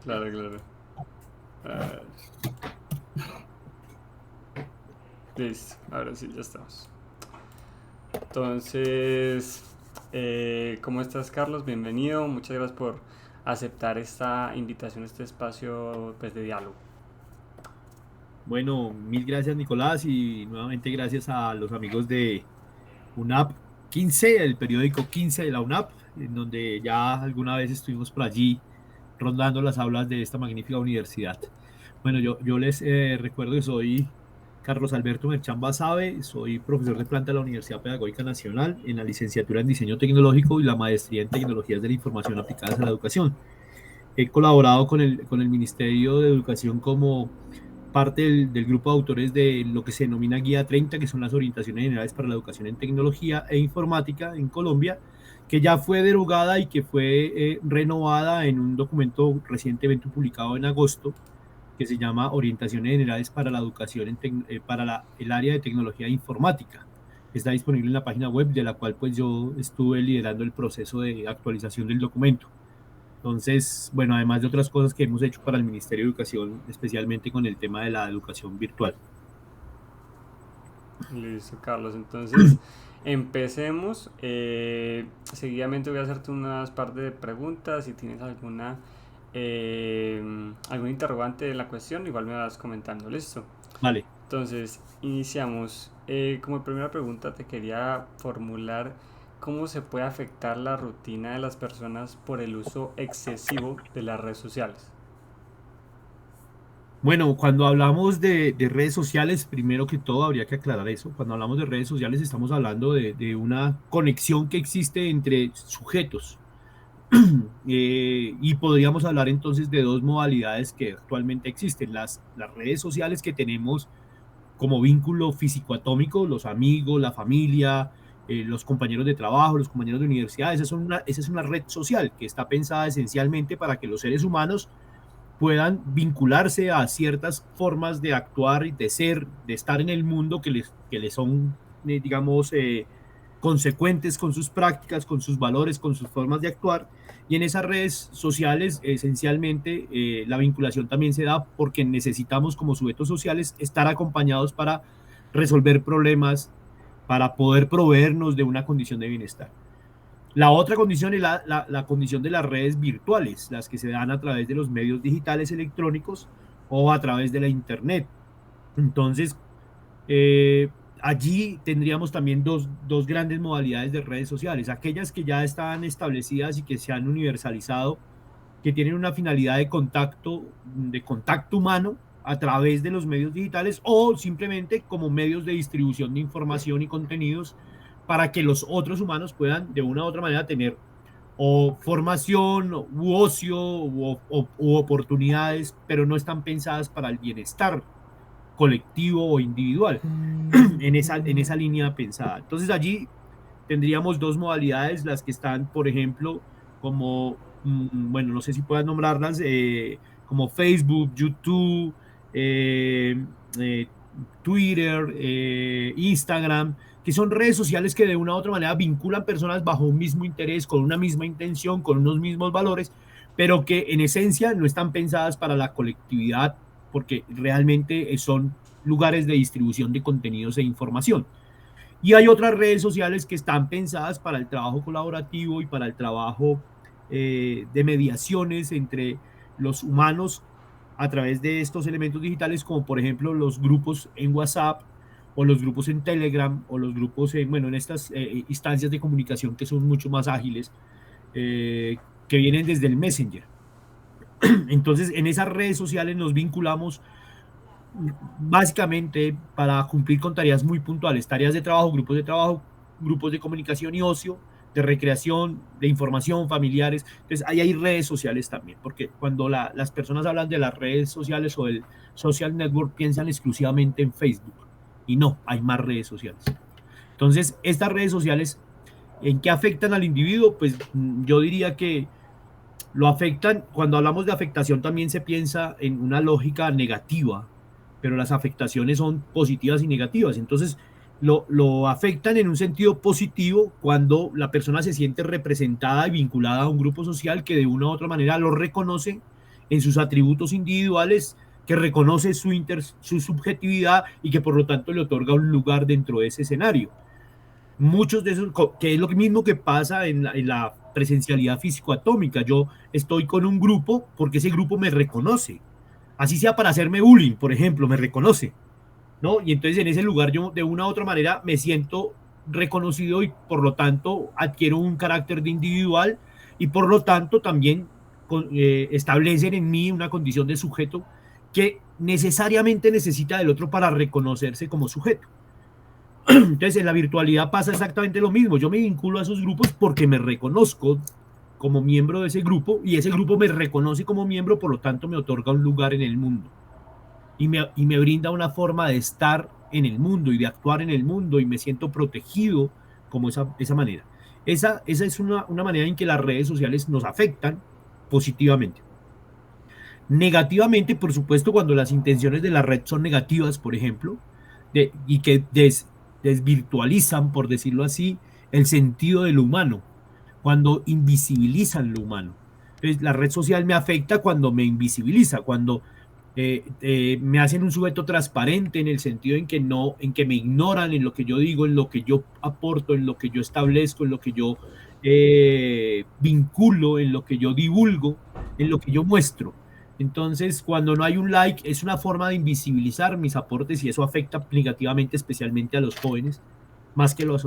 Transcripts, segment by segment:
Claro, claro. Ah, listo, ahora sí, ya estamos. Entonces, ¿cómo estás, Carlos? Bienvenido. Muchas gracias por aceptar esta invitación a este espacio pues, de diálogo. Bueno, mil gracias Nicolás y nuevamente gracias a los amigos de UNAP 15, el periódico 15 de la UNAP, en donde ya alguna vez estuvimos por allí rondando las aulas de esta magnífica universidad. Bueno, yo les recuerdo que soy Carlos Alberto Merchán Basabe, soy profesor de planta de la Universidad Pedagógica Nacional en la licenciatura en Diseño Tecnológico y la maestría en Tecnologías de la Información aplicadas a la educación. He colaborado con el Ministerio de Educación como parte del grupo de autores de lo que se denomina Guía 30, que son las orientaciones generales para la educación en tecnología e informática en Colombia, que ya fue derogada y que fue renovada en un documento recientemente publicado en agosto, que se llama Orientaciones Generales para la Educación el área de tecnología e informática. Está disponible en la página web de la cual pues yo estuve liderando el proceso de actualización del documento. Entonces, bueno, además de otras cosas que hemos hecho para el Ministerio de Educación, especialmente con el tema de la educación virtual. Listo, Carlos. Entonces, empecemos. Seguidamente voy a hacerte unas par de preguntas. Si tienes algún interrogante de la cuestión, igual me vas comentando. Listo. Vale. Entonces, iniciamos. Como primera pregunta te quería formular cómo se puede afectar la rutina de las personas por el uso excesivo de las redes sociales. Bueno, cuando hablamos de redes sociales, primero que todo habría que aclarar eso. Cuando hablamos de redes sociales estamos hablando de una conexión que existe entre sujetos. Y podríamos hablar entonces de dos modalidades que actualmente existen. Las redes sociales que tenemos como vínculo físico-atómico, los amigos, la familia, los compañeros de trabajo, los compañeros de universidad. Esa es una red social que está pensada esencialmente para que los seres humanos puedan vincularse a ciertas formas de actuar y de ser, de estar en el mundo que les son, digamos, consecuentes con sus prácticas, con sus valores, con sus formas de actuar. Y en esas redes sociales, esencialmente, la vinculación también se da porque necesitamos como sujetos sociales estar acompañados para resolver problemas, para poder proveernos de una condición de bienestar. La otra condición es la condición de las redes virtuales, las que se dan a través de los medios digitales electrónicos o a través de la Internet. Entonces, eh, allí tendríamos también dos grandes modalidades de redes sociales, aquellas que ya están establecidas y que se han universalizado, que tienen una finalidad de contacto humano a través de los medios digitales o simplemente como medios de distribución de información y contenidos para que los otros humanos puedan de una u otra manera tener o formación u ocio u oportunidades, pero no están pensadas para el bienestar colectivo o individual en esa línea pensada. Entonces allí tendríamos dos modalidades, las que están, por ejemplo, como, bueno, no sé si puedas nombrarlas, como Facebook, YouTube, eh, eh, Twitter, Instagram, que son redes sociales que de una u otra manera vinculan personas bajo un mismo interés, con una misma intención, con unos mismos valores, pero que en esencia no están pensadas para la colectividad, porque realmente son lugares de distribución de contenidos e información. Y hay otras redes sociales que están pensadas para el trabajo colaborativo y para el trabajo de mediaciones entre los humanos a través de estos elementos digitales, como por ejemplo los grupos en WhatsApp o los grupos en Telegram o los grupos bueno, en estas instancias de comunicación que son mucho más ágiles, que vienen desde el Messenger. Entonces, en esas redes sociales nos vinculamos básicamente para cumplir con tareas muy puntuales, tareas de trabajo, grupos de comunicación y ocio, de recreación, de información, familiares. Entonces, ahí hay redes sociales también, porque cuando las personas hablan de las redes sociales o del social network, piensan exclusivamente en Facebook. Y no, hay más redes sociales. Entonces, estas redes sociales, ¿en qué afectan al individuo? Pues yo diría que lo afectan, cuando hablamos de afectación también se piensa en una lógica negativa, pero las afectaciones son positivas y negativas. Entonces, lo afectan en un sentido positivo cuando la persona se siente representada y vinculada a un grupo social que de una u otra manera lo reconoce en sus atributos individuales, que reconoce su subjetividad y que por lo tanto le otorga un lugar dentro de ese escenario. Muchos de esos, que es lo mismo que pasa en la presencialidad físico-atómica. Yo estoy con un grupo porque ese grupo me reconoce. Así sea para hacerme bullying, por ejemplo, me reconoce, ¿no? Y entonces en ese lugar yo de una u otra manera me siento reconocido y por lo tanto adquiero un carácter de individual y por lo tanto también establecen en mí una condición de sujeto que necesariamente necesita del otro para reconocerse como sujeto. Entonces en la virtualidad pasa exactamente lo mismo. Yo me vinculo a esos grupos porque me reconozco como miembro de ese grupo y ese grupo me reconoce como miembro, por lo tanto me otorga un lugar en el mundo y me brinda una forma de estar en el mundo y de actuar en el mundo y me siento protegido como esa manera. Esa es una manera en que las redes sociales nos afectan positivamente. Negativamente, por supuesto, cuando las intenciones de la red son negativas, por ejemplo, y que desvirtualizan, por decirlo así, el sentido de lo humano, cuando invisibilizan lo humano. Entonces, la red social me afecta cuando me invisibiliza, cuando me hacen un sujeto transparente en el sentido en que no, en que me ignoran en lo que yo digo, en lo que yo aporto, en lo que yo establezco, en lo que yo vinculo, en lo que yo divulgo, en lo que yo muestro. Entonces, cuando no hay un like, es una forma de invisibilizar mis aportes y eso afecta negativamente, especialmente a los jóvenes, más que los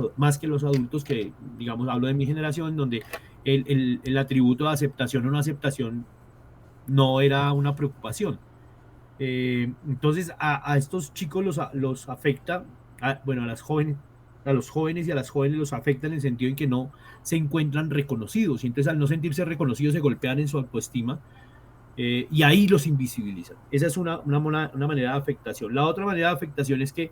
adultos, que, digamos, hablo de mi generación, donde el atributo de aceptación o no aceptación no era una preocupación. Entonces a estos chicos los afecta, bueno, a los jóvenes y a las jóvenes los afecta en el sentido en que no se encuentran reconocidos y entonces al no sentirse reconocidos se golpean en su autoestima y ahí los invisibilizan. Esa es una manera de afectación. La otra manera de afectación es que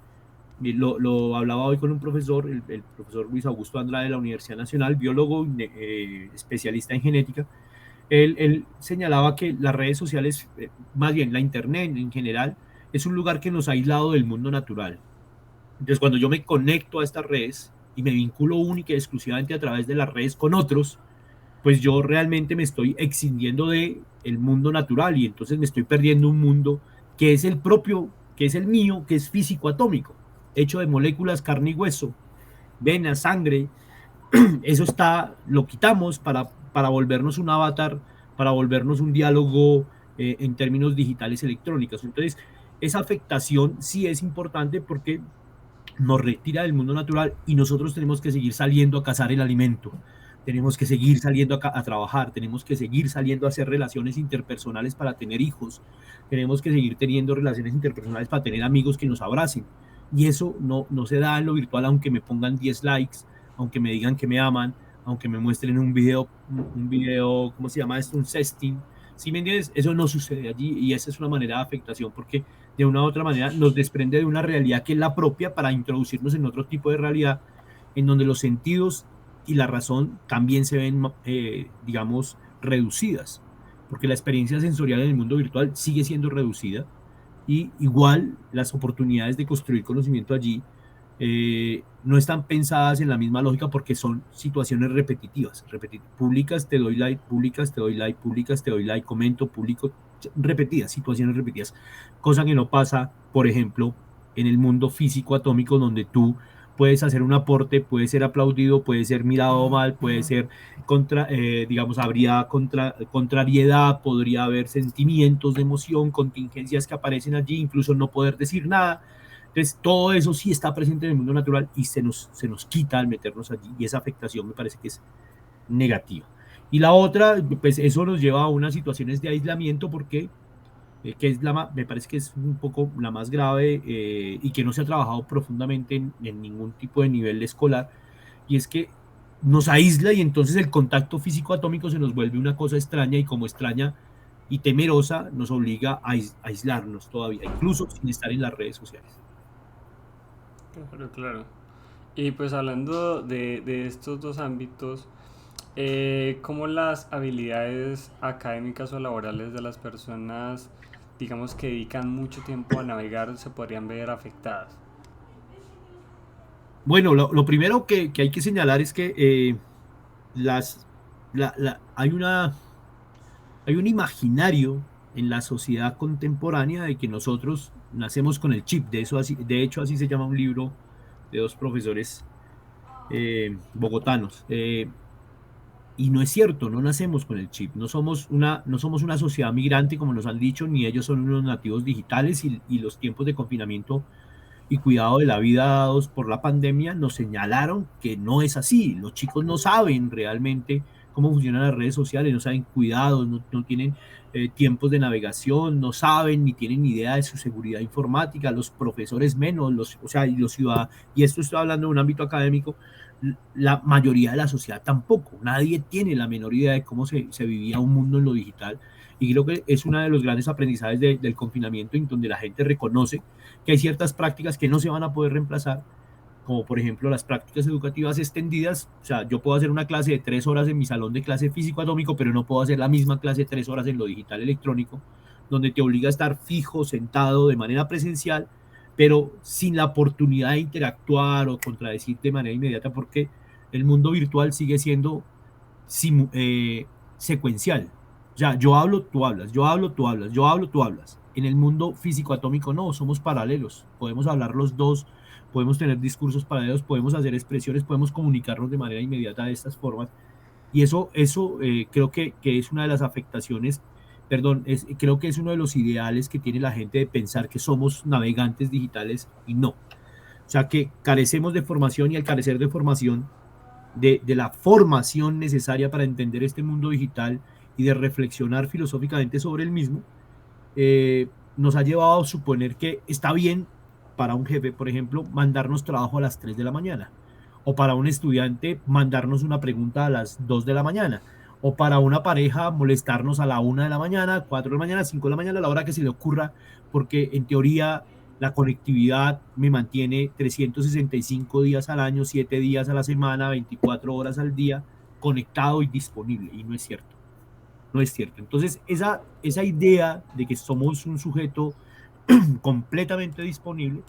lo hablaba hoy con un profesor, el profesor Luis Augusto Andrade de la Universidad Nacional, biólogo, especialista en genética. Él señalaba que las redes sociales, más bien la Internet en general, es un lugar que nos ha aislado del mundo natural. Entonces, cuando yo me conecto a estas redes y me vinculo única y exclusivamente a través de las redes con otros, pues yo realmente me estoy excindiendo de el mundo natural y entonces me estoy perdiendo un mundo que es el propio, que es el mío, que es físico atómico, hecho de moléculas, carne y hueso, venas, sangre. Eso lo quitamos para volvernos un avatar, para volvernos un diálogo en términos digitales electrónicos. Entonces, esa afectación sí es importante porque nos retira del mundo natural y nosotros tenemos que seguir saliendo a cazar el alimento, tenemos que seguir saliendo a trabajar, tenemos que seguir saliendo a hacer relaciones interpersonales para tener hijos, tenemos que seguir teniendo relaciones interpersonales para tener amigos que nos abracen. Y eso no se da en lo virtual, aunque me pongan 10 likes, aunque me digan que me aman, aunque me muestren un video, ¿cómo se llama esto? Un sexting. ¿Sí me entiendes? Eso no sucede allí y esa es una manera de afectación porque de una u otra manera nos desprende de una realidad que es la propia para introducirnos en otro tipo de realidad en donde los sentidos y la razón también se ven, digamos, reducidas, porque la experiencia sensorial en el mundo virtual sigue siendo reducida y igual las oportunidades de construir conocimiento allí no están pensadas en la misma lógica porque son situaciones repetitivas. Publicas, te doy like, publicas, te doy like, publicas, te doy like, comento, publico, repetidas, situaciones repetidas. Cosa que no pasa, por ejemplo, en el mundo físico atómico donde tú puedes hacer un aporte, puede ser aplaudido, puede ser mirado mal, puede ser digamos, habría contrariedad, podría haber sentimientos de emoción, contingencias que aparecen allí, incluso no poder decir nada. Entonces, todo eso sí está presente en el mundo natural y se nos quita al meternos allí y esa afectación me parece que es negativa. Y la otra, pues eso nos lleva a unas situaciones de aislamiento porque que es me parece que es un poco la más grave y que no se ha trabajado profundamente en ningún tipo de nivel escolar, y es que nos aísla y entonces el contacto físico atómico se nos vuelve una cosa extraña y como extraña y temerosa nos obliga a aislarnos todavía, incluso sin estar en las redes sociales. Claro, claro. Y pues hablando de estos dos ámbitos, ¿cómo las habilidades académicas o laborales de las personas, digamos, que dedican mucho tiempo a navegar, se podrían ver afectadas? Bueno, lo primero que hay que señalar es que las, hay hay un imaginario en la sociedad contemporánea de que nosotros nacemos con el chip. De hecho, así se llama un libro de dos profesores bogotanos. Y no es cierto, no nacemos con el chip, no somos una sociedad migrante como nos han dicho, ni ellos son unos nativos digitales y los tiempos de confinamiento y cuidado de la vida dados por la pandemia nos señalaron que no es así. Los chicos no saben realmente cómo funcionan las redes sociales, no saben cuidados, no tienen tiempos de navegación, no saben ni tienen idea de su seguridad informática, los profesores menos, o sea, y los ciudadanos, y esto estoy hablando de un ámbito académico, la mayoría de la sociedad tampoco, nadie tiene la menor idea de cómo se vivía un mundo en lo digital. Y creo que es uno de los grandes aprendizajes del confinamiento, en donde la gente reconoce que hay ciertas prácticas que no se van a poder reemplazar, como por ejemplo las prácticas educativas extendidas. O sea, yo puedo hacer una clase de 3 horas en mi salón de clase físico atómico, pero no puedo hacer la misma clase de 3 horas en lo digital electrónico, donde te obliga a estar fijo, sentado de manera presencial, pero sin la oportunidad de interactuar o contradecir de manera inmediata, porque el mundo virtual sigue siendo secuencial. Ya, yo hablo, tú hablas, yo hablo, tú hablas, yo hablo, tú hablas. En el mundo físico atómico no, somos paralelos. Podemos hablar los dos, podemos tener discursos paralelos, podemos hacer expresiones, podemos comunicarnos de manera inmediata de estas formas. Y eso creo que es una de las afectaciones, perdón, creo que es uno de los ideales que tiene la gente de pensar que somos navegantes digitales y no. O sea, que carecemos de formación y al carecer de formación, de la formación necesaria para entender este mundo digital y de reflexionar filosóficamente sobre el mismo, nos ha llevado a suponer que está bien para un jefe, por ejemplo, mandarnos trabajo a las 3 de la mañana, o para un estudiante mandarnos una pregunta a las 2 de la mañana, o para una pareja molestarnos a la 1 de la mañana, 4 de la mañana, 5 de la mañana, a la hora que se le ocurra, porque en teoría la conectividad me mantiene 365 días al año, 7 días a la semana, 24 horas al día, conectado y disponible, y no es cierto. No es cierto. Entonces, esa idea de que somos un sujeto completamente disponible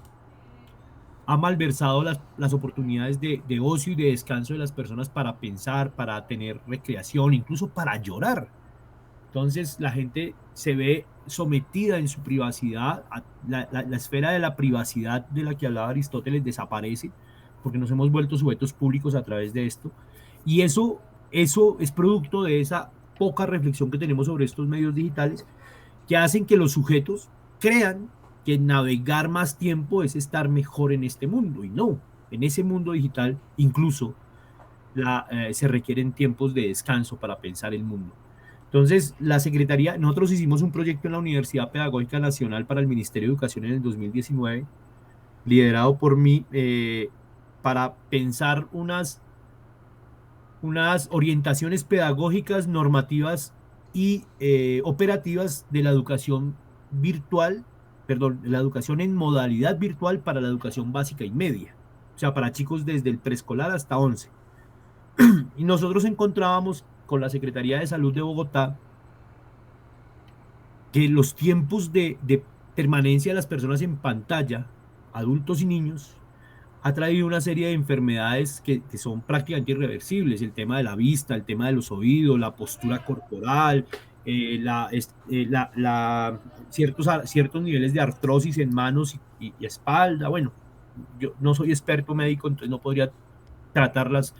ha malversado las oportunidades de ocio y de descanso de las personas para pensar, para tener recreación, incluso para llorar. Entonces, la gente se ve sometida en su privacidad, la esfera de la privacidad de la que hablaba Aristóteles desaparece porque nos hemos vuelto sujetos públicos a través de esto. Y eso es producto de esa poca reflexión que tenemos sobre estos medios digitales que hacen que los sujetos crean que navegar más tiempo es estar mejor en este mundo. Y no, en ese mundo digital incluso se requieren tiempos de descanso para pensar el mundo. Entonces, la Secretaría, nosotros hicimos un proyecto en la Universidad Pedagógica Nacional para el Ministerio de Educación en el 2019, liderado por mí, para pensar unas orientaciones pedagógicas, normativas y operativas de la educación virtual, perdón, la educación en modalidad virtual para la educación básica y media, o sea, para chicos desde el preescolar hasta 11. Y nosotros encontrábamos con la Secretaría de Salud de Bogotá que los tiempos de permanencia de las personas en pantalla, adultos y niños, ha traído una serie de enfermedades que son prácticamente irreversibles, el tema de la vista, el tema de los oídos, la postura corporal, ciertos niveles de artrosis en manos y espalda. Bueno, yo no soy experto médico, entonces no podría tratar las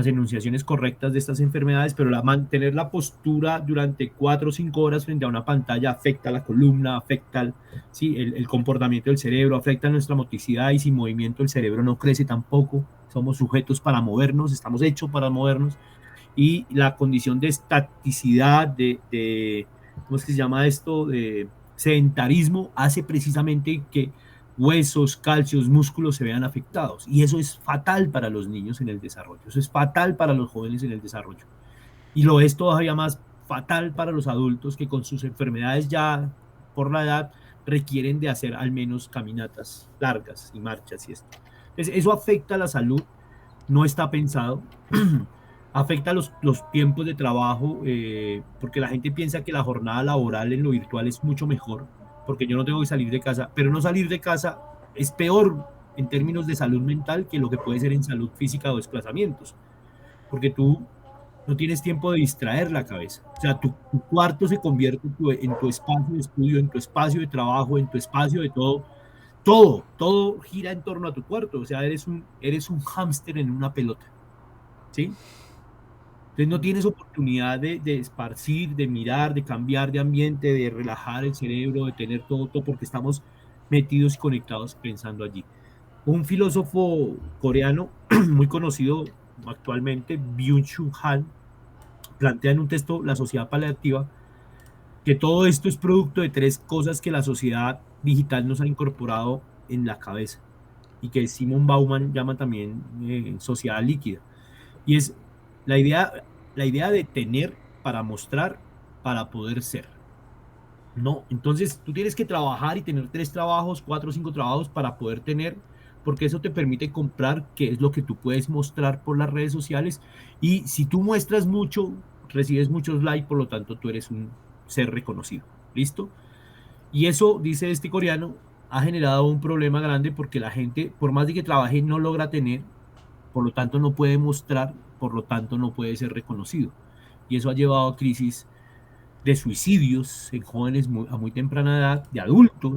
enunciaciones correctas de estas enfermedades, pero mantener la postura durante 4 o 5 horas frente a una pantalla afecta a la columna, afecta el comportamiento del cerebro, afecta nuestra motricidad y sin movimiento el cerebro no crece tampoco. Somos sujetos para movernos, estamos hechos para movernos y la condición de estaticidad, ¿cómo es que se llama esto? De sedentarismo hace precisamente que huesos, calcios, músculos se vean afectados. Y eso es fatal para los niños en el desarrollo, eso es fatal para los jóvenes en el desarrollo. Y lo es todavía más fatal para los adultos que con sus enfermedades ya por la edad requieren de hacer al menos caminatas largas y marchas y esto. Entonces, eso afecta a la salud, no está pensado. Afecta los tiempos de trabajo, porque la gente piensa que la jornada laboral en lo virtual es mucho mejor, porque yo no tengo que salir de casa, pero no salir de casa es peor en términos de salud mental que lo que puede ser en salud física o desplazamientos, porque tú no tienes tiempo de distraer la cabeza. O sea, tu cuarto se convierte en tu espacio de estudio, en tu espacio de trabajo, en tu espacio de todo. Todo gira en torno a tu cuarto. O sea, eres un hámster en una pelota, ¿sí? Entonces no tienes oportunidad de esparcir, de mirar, de cambiar de ambiente, de relajar el cerebro, de tener todo, porque estamos metidos y conectados pensando allí. Un filósofo coreano muy conocido actualmente, Byung-Chul Han, plantea en un texto La sociedad paliativa que todo esto es producto de tres cosas que la sociedad digital nos ha incorporado en la cabeza y que Simon Bauman llama también sociedad líquida. Y es la idea, la idea de tener para mostrar, para poder ser. No, entonces tú tienes que trabajar y tener tres trabajos, cuatro o cinco trabajos para poder tener, porque eso te permite comprar, que es lo que tú puedes mostrar por las redes sociales. Y si tú muestras mucho, recibes muchos likes, por lo tanto tú eres un ser reconocido. ¿Listo? Y eso, dice este coreano, ha generado un problema grande porque la gente, por más de que trabaje, no logra tener, por lo tanto no puede mostrar, por lo tanto no puede ser reconocido. Y eso ha llevado a crisis de suicidios en jóvenes a muy temprana edad, de adultos.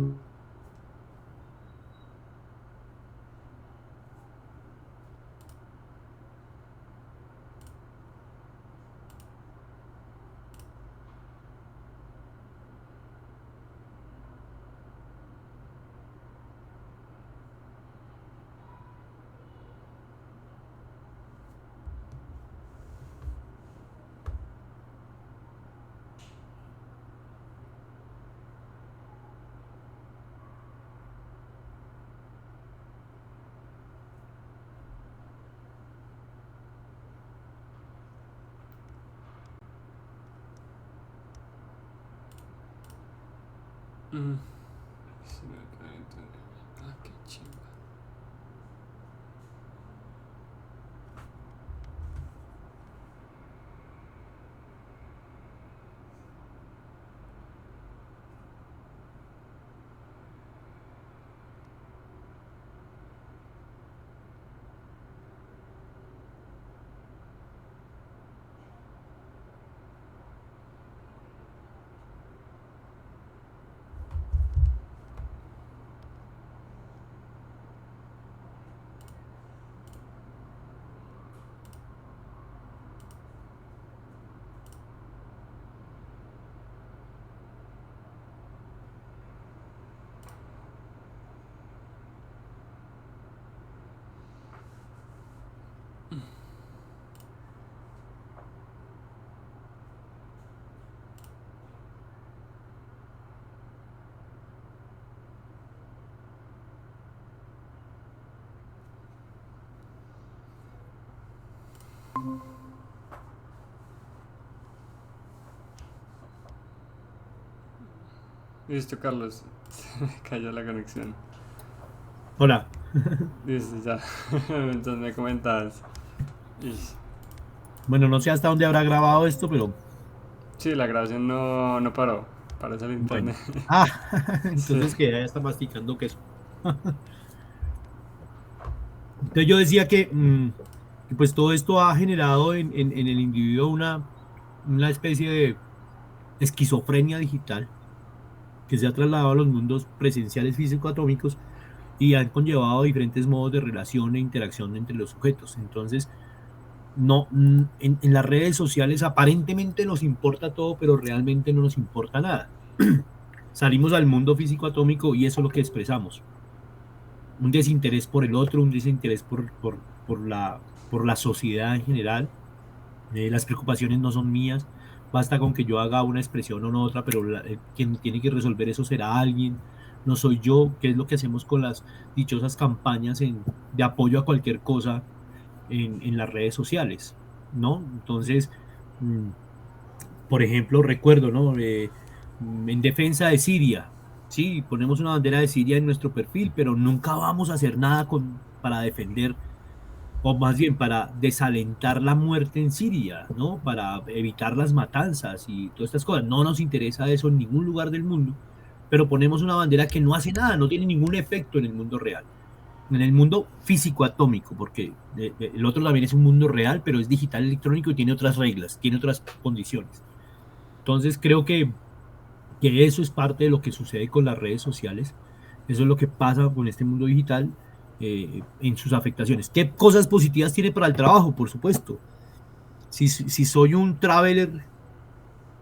Mm, se me acaba de entender. Ah, qué chimba. Listo, Carlos. Se me cayó la conexión. Hola. Listo, ya. Entonces me comentabas. Ish. Bueno, no sé hasta dónde habrá grabado esto, pero Sí, la grabación no paró. Parece el bueno. internet. Ah, Sí. entonces que ya está masticando queso. Entonces yo decía que pues todo esto ha generado en el individuo una especie de esquizofrenia digital que se ha trasladado a los mundos presenciales físico-atómicos y han conllevado diferentes modos de relación e interacción entre los sujetos. Entonces, no, en las redes sociales aparentemente nos importa todo, pero realmente no nos importa nada. Salimos al mundo físico-atómico y eso es lo que expresamos. Un desinterés por el otro, un desinterés por la sociedad en general. Las preocupaciones no son mías, basta con que yo haga una expresión o no otra, pero quien tiene que resolver eso será alguien, no soy yo, que es lo que hacemos con las dichosas campañas de apoyo a cualquier cosa en las redes sociales, ¿no? Entonces, mm, por ejemplo, recuerdo, ¿no? En defensa de Siria, sí, ponemos una bandera de Siria en nuestro perfil, pero nunca vamos a hacer nada para defender o más bien para desalentar la muerte en Siria, ¿no? Para evitar las matanzas y todas estas cosas. No nos interesa eso en ningún lugar del mundo, pero ponemos una bandera que no hace nada, no tiene ningún efecto en el mundo real. en el mundo físico-atómico, porque el otro también es un mundo real, pero es digital electrónico y tiene otras reglas, tiene otras condiciones. Entonces creo que eso es parte de lo que sucede con las redes sociales, eso es lo que pasa con este mundo digital en sus afectaciones. ¿Qué cosas positivas tiene para el trabajo? Por supuesto. Si soy un traveler,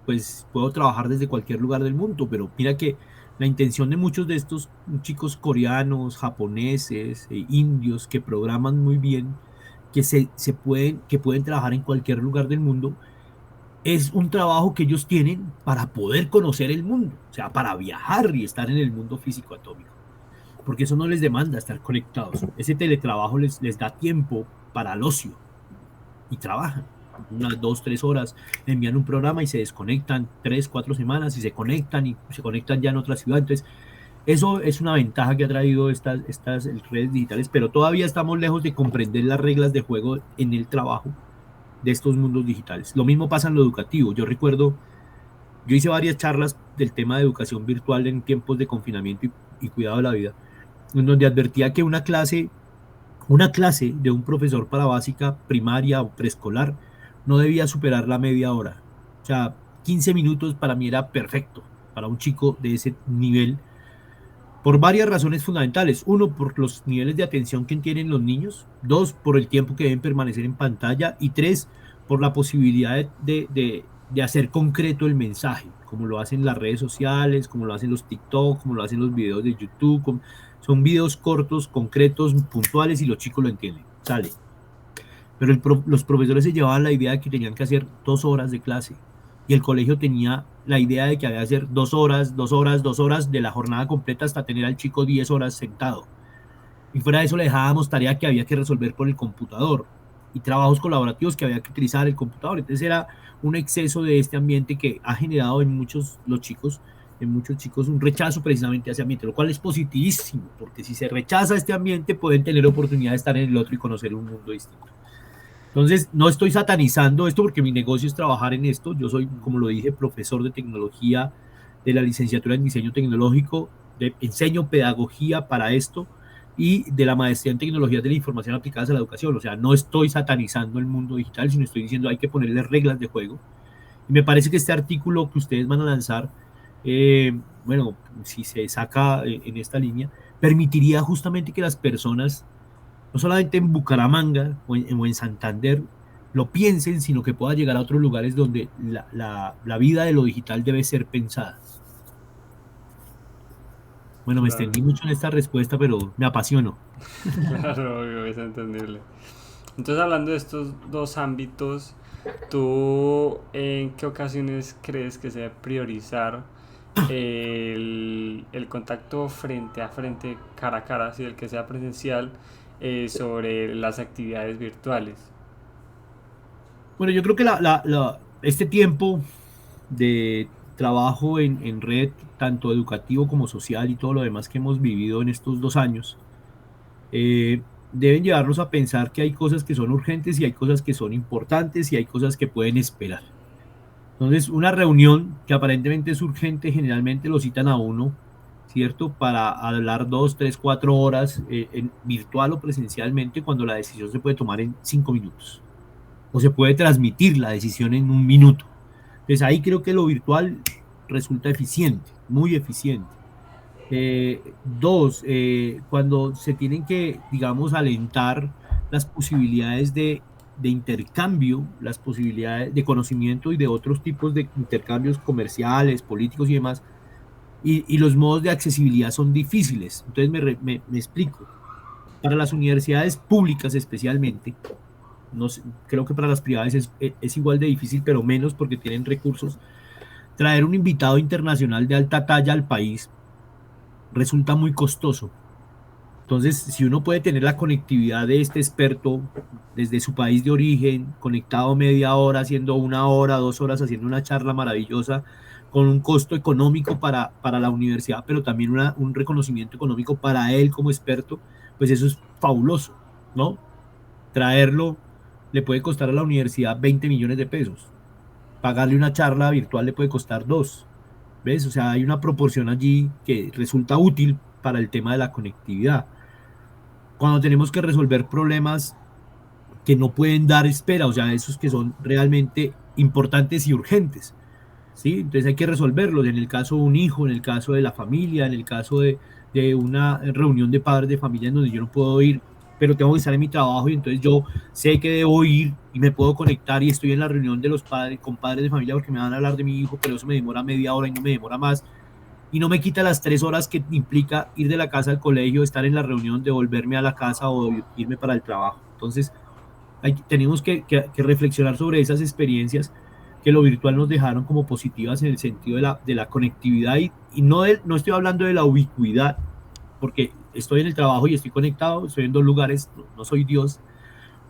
pues puedo trabajar desde cualquier lugar del mundo, pero mira que la intención de muchos de estos chicos coreanos, japoneses, indios que programan muy bien, que pueden trabajar en cualquier lugar del mundo, es un trabajo que ellos tienen para poder conocer el mundo, o sea, para viajar y estar en el mundo físico atómico, porque eso no les demanda estar conectados. Ese teletrabajo les da tiempo para el ocio y trabajan unas 2, 3 horas, envían un programa y se desconectan 3, 4 semanas y se conectan ya en otra ciudad. Entonces, eso es una ventaja que ha traído estas redes digitales, pero todavía estamos lejos de comprender las reglas de juego en el trabajo de estos mundos digitales. Lo mismo pasa en lo educativo. Yo recuerdo, yo hice varias charlas del tema de educación virtual en tiempos de confinamiento y cuidado de la vida, en donde advertía que una clase de un profesor para básica, primaria o preescolar no debía superar la media hora. O sea, 15 minutos para mí era perfecto para un chico de ese nivel por varias razones fundamentales. Uno, por los niveles de atención que tienen los niños. Dos, por el tiempo que deben permanecer en pantalla. Y tres, por la posibilidad de hacer concreto el mensaje, como lo hacen las redes sociales, como lo hacen los TikTok, como lo hacen los videos de YouTube. Son videos cortos, concretos, puntuales y los chicos lo entienden. Sale. Pero los profesores se llevaban la idea de que tenían que hacer 2 horas de clase y el colegio tenía la idea de que había que hacer 2 horas, 2 horas, 2 horas de la jornada completa hasta tener al chico 10 horas sentado. Y fuera de eso le dejábamos tarea que había que resolver por el computador y trabajos colaborativos que había que utilizar el computador. Entonces era un exceso de este ambiente que ha generado en muchos chicos un rechazo precisamente a ese ambiente, lo cual es positivísimo, porque si se rechaza este ambiente pueden tener oportunidad de estar en el otro y conocer un mundo distinto. Entonces, no estoy satanizando esto porque mi negocio es trabajar en esto. Yo soy, como lo dije, profesor de tecnología de la licenciatura en diseño tecnológico, enseño pedagogía para esto y de la maestría en tecnologías de la información aplicadas a la educación. O sea, no estoy satanizando el mundo digital, sino estoy diciendo hay que ponerle reglas de juego. Y me parece que este artículo que ustedes van a lanzar, bueno, si se saca en esta línea, permitiría justamente que las personas no solamente en Bucaramanga o en Santander lo piensen, sino que pueda llegar a otros lugares donde la vida de lo digital debe ser pensada. Bueno, me Claro, extendí mucho en esta respuesta, pero me apasiono. claro, obvio, es entendible. Entonces, hablando de estos dos ámbitos, ¿tú en qué ocasiones crees que se debe priorizar el contacto frente a frente, cara a cara, si el que sea presencial, sobre las actividades virtuales? Bueno, yo creo que este tiempo de trabajo en red, tanto educativo como social y todo lo demás que hemos vivido en estos 2 años, deben llevarnos a pensar que hay cosas que son urgentes y hay cosas que son importantes y hay cosas que pueden esperar. Entonces, una reunión que aparentemente es urgente, generalmente lo citan a uno, ¿cierto? Para hablar 2, 3, 4 horas en virtual o presencialmente cuando la decisión se puede tomar en 5 minutos o se puede transmitir la decisión en un minuto. Entonces, ahí creo que lo virtual resulta eficiente, muy eficiente. Dos, cuando se tienen que, digamos, alentar las posibilidades de intercambio, las posibilidades de conocimiento y de otros tipos de intercambios comerciales, políticos y demás, y los modos de accesibilidad son difíciles. Entonces me explico. Para las universidades públicas especialmente, no sé, creo que para las privadas es igual de difícil, pero menos porque tienen recursos. Traer un invitado internacional de alta talla al país resulta muy costoso. Entonces, si uno puede tener la conectividad de este experto desde su país de origen, conectado media hora, haciendo 1 hora, 2 horas, haciendo una charla maravillosa, con un costo económico para la universidad, pero también un reconocimiento económico para él como experto, pues eso es fabuloso, ¿no? Traerlo le puede costar a la universidad 20 millones de pesos. Pagarle una charla virtual le puede costar dos. ¿Ves? O sea, hay una proporción allí que resulta útil para el tema de la conectividad. cuando tenemos que resolver problemas que no pueden dar espera, o sea, esos que son realmente importantes y urgentes, ¿sí? Entonces hay que resolverlos, en el caso de un hijo, en el caso de la familia, en el caso de una reunión de padres de familia en donde yo no puedo ir, pero tengo que estar en mi trabajo y entonces yo sé que debo ir y me puedo conectar y estoy en la reunión de los padres, con padres de familia porque me van a hablar de mi hijo, pero eso me demora media hora y no me demora más y no me quita las 3 horas que implica ir de la casa al colegio, estar en la reunión, devolverme a la casa o irme para el trabajo. Entonces, tenemos que reflexionar sobre esas experiencias que lo virtual nos dejaron como positivas en el sentido de la conectividad y no estoy hablando de la ubicuidad, porque estoy en el trabajo y estoy conectado, estoy en dos lugares, no soy Dios,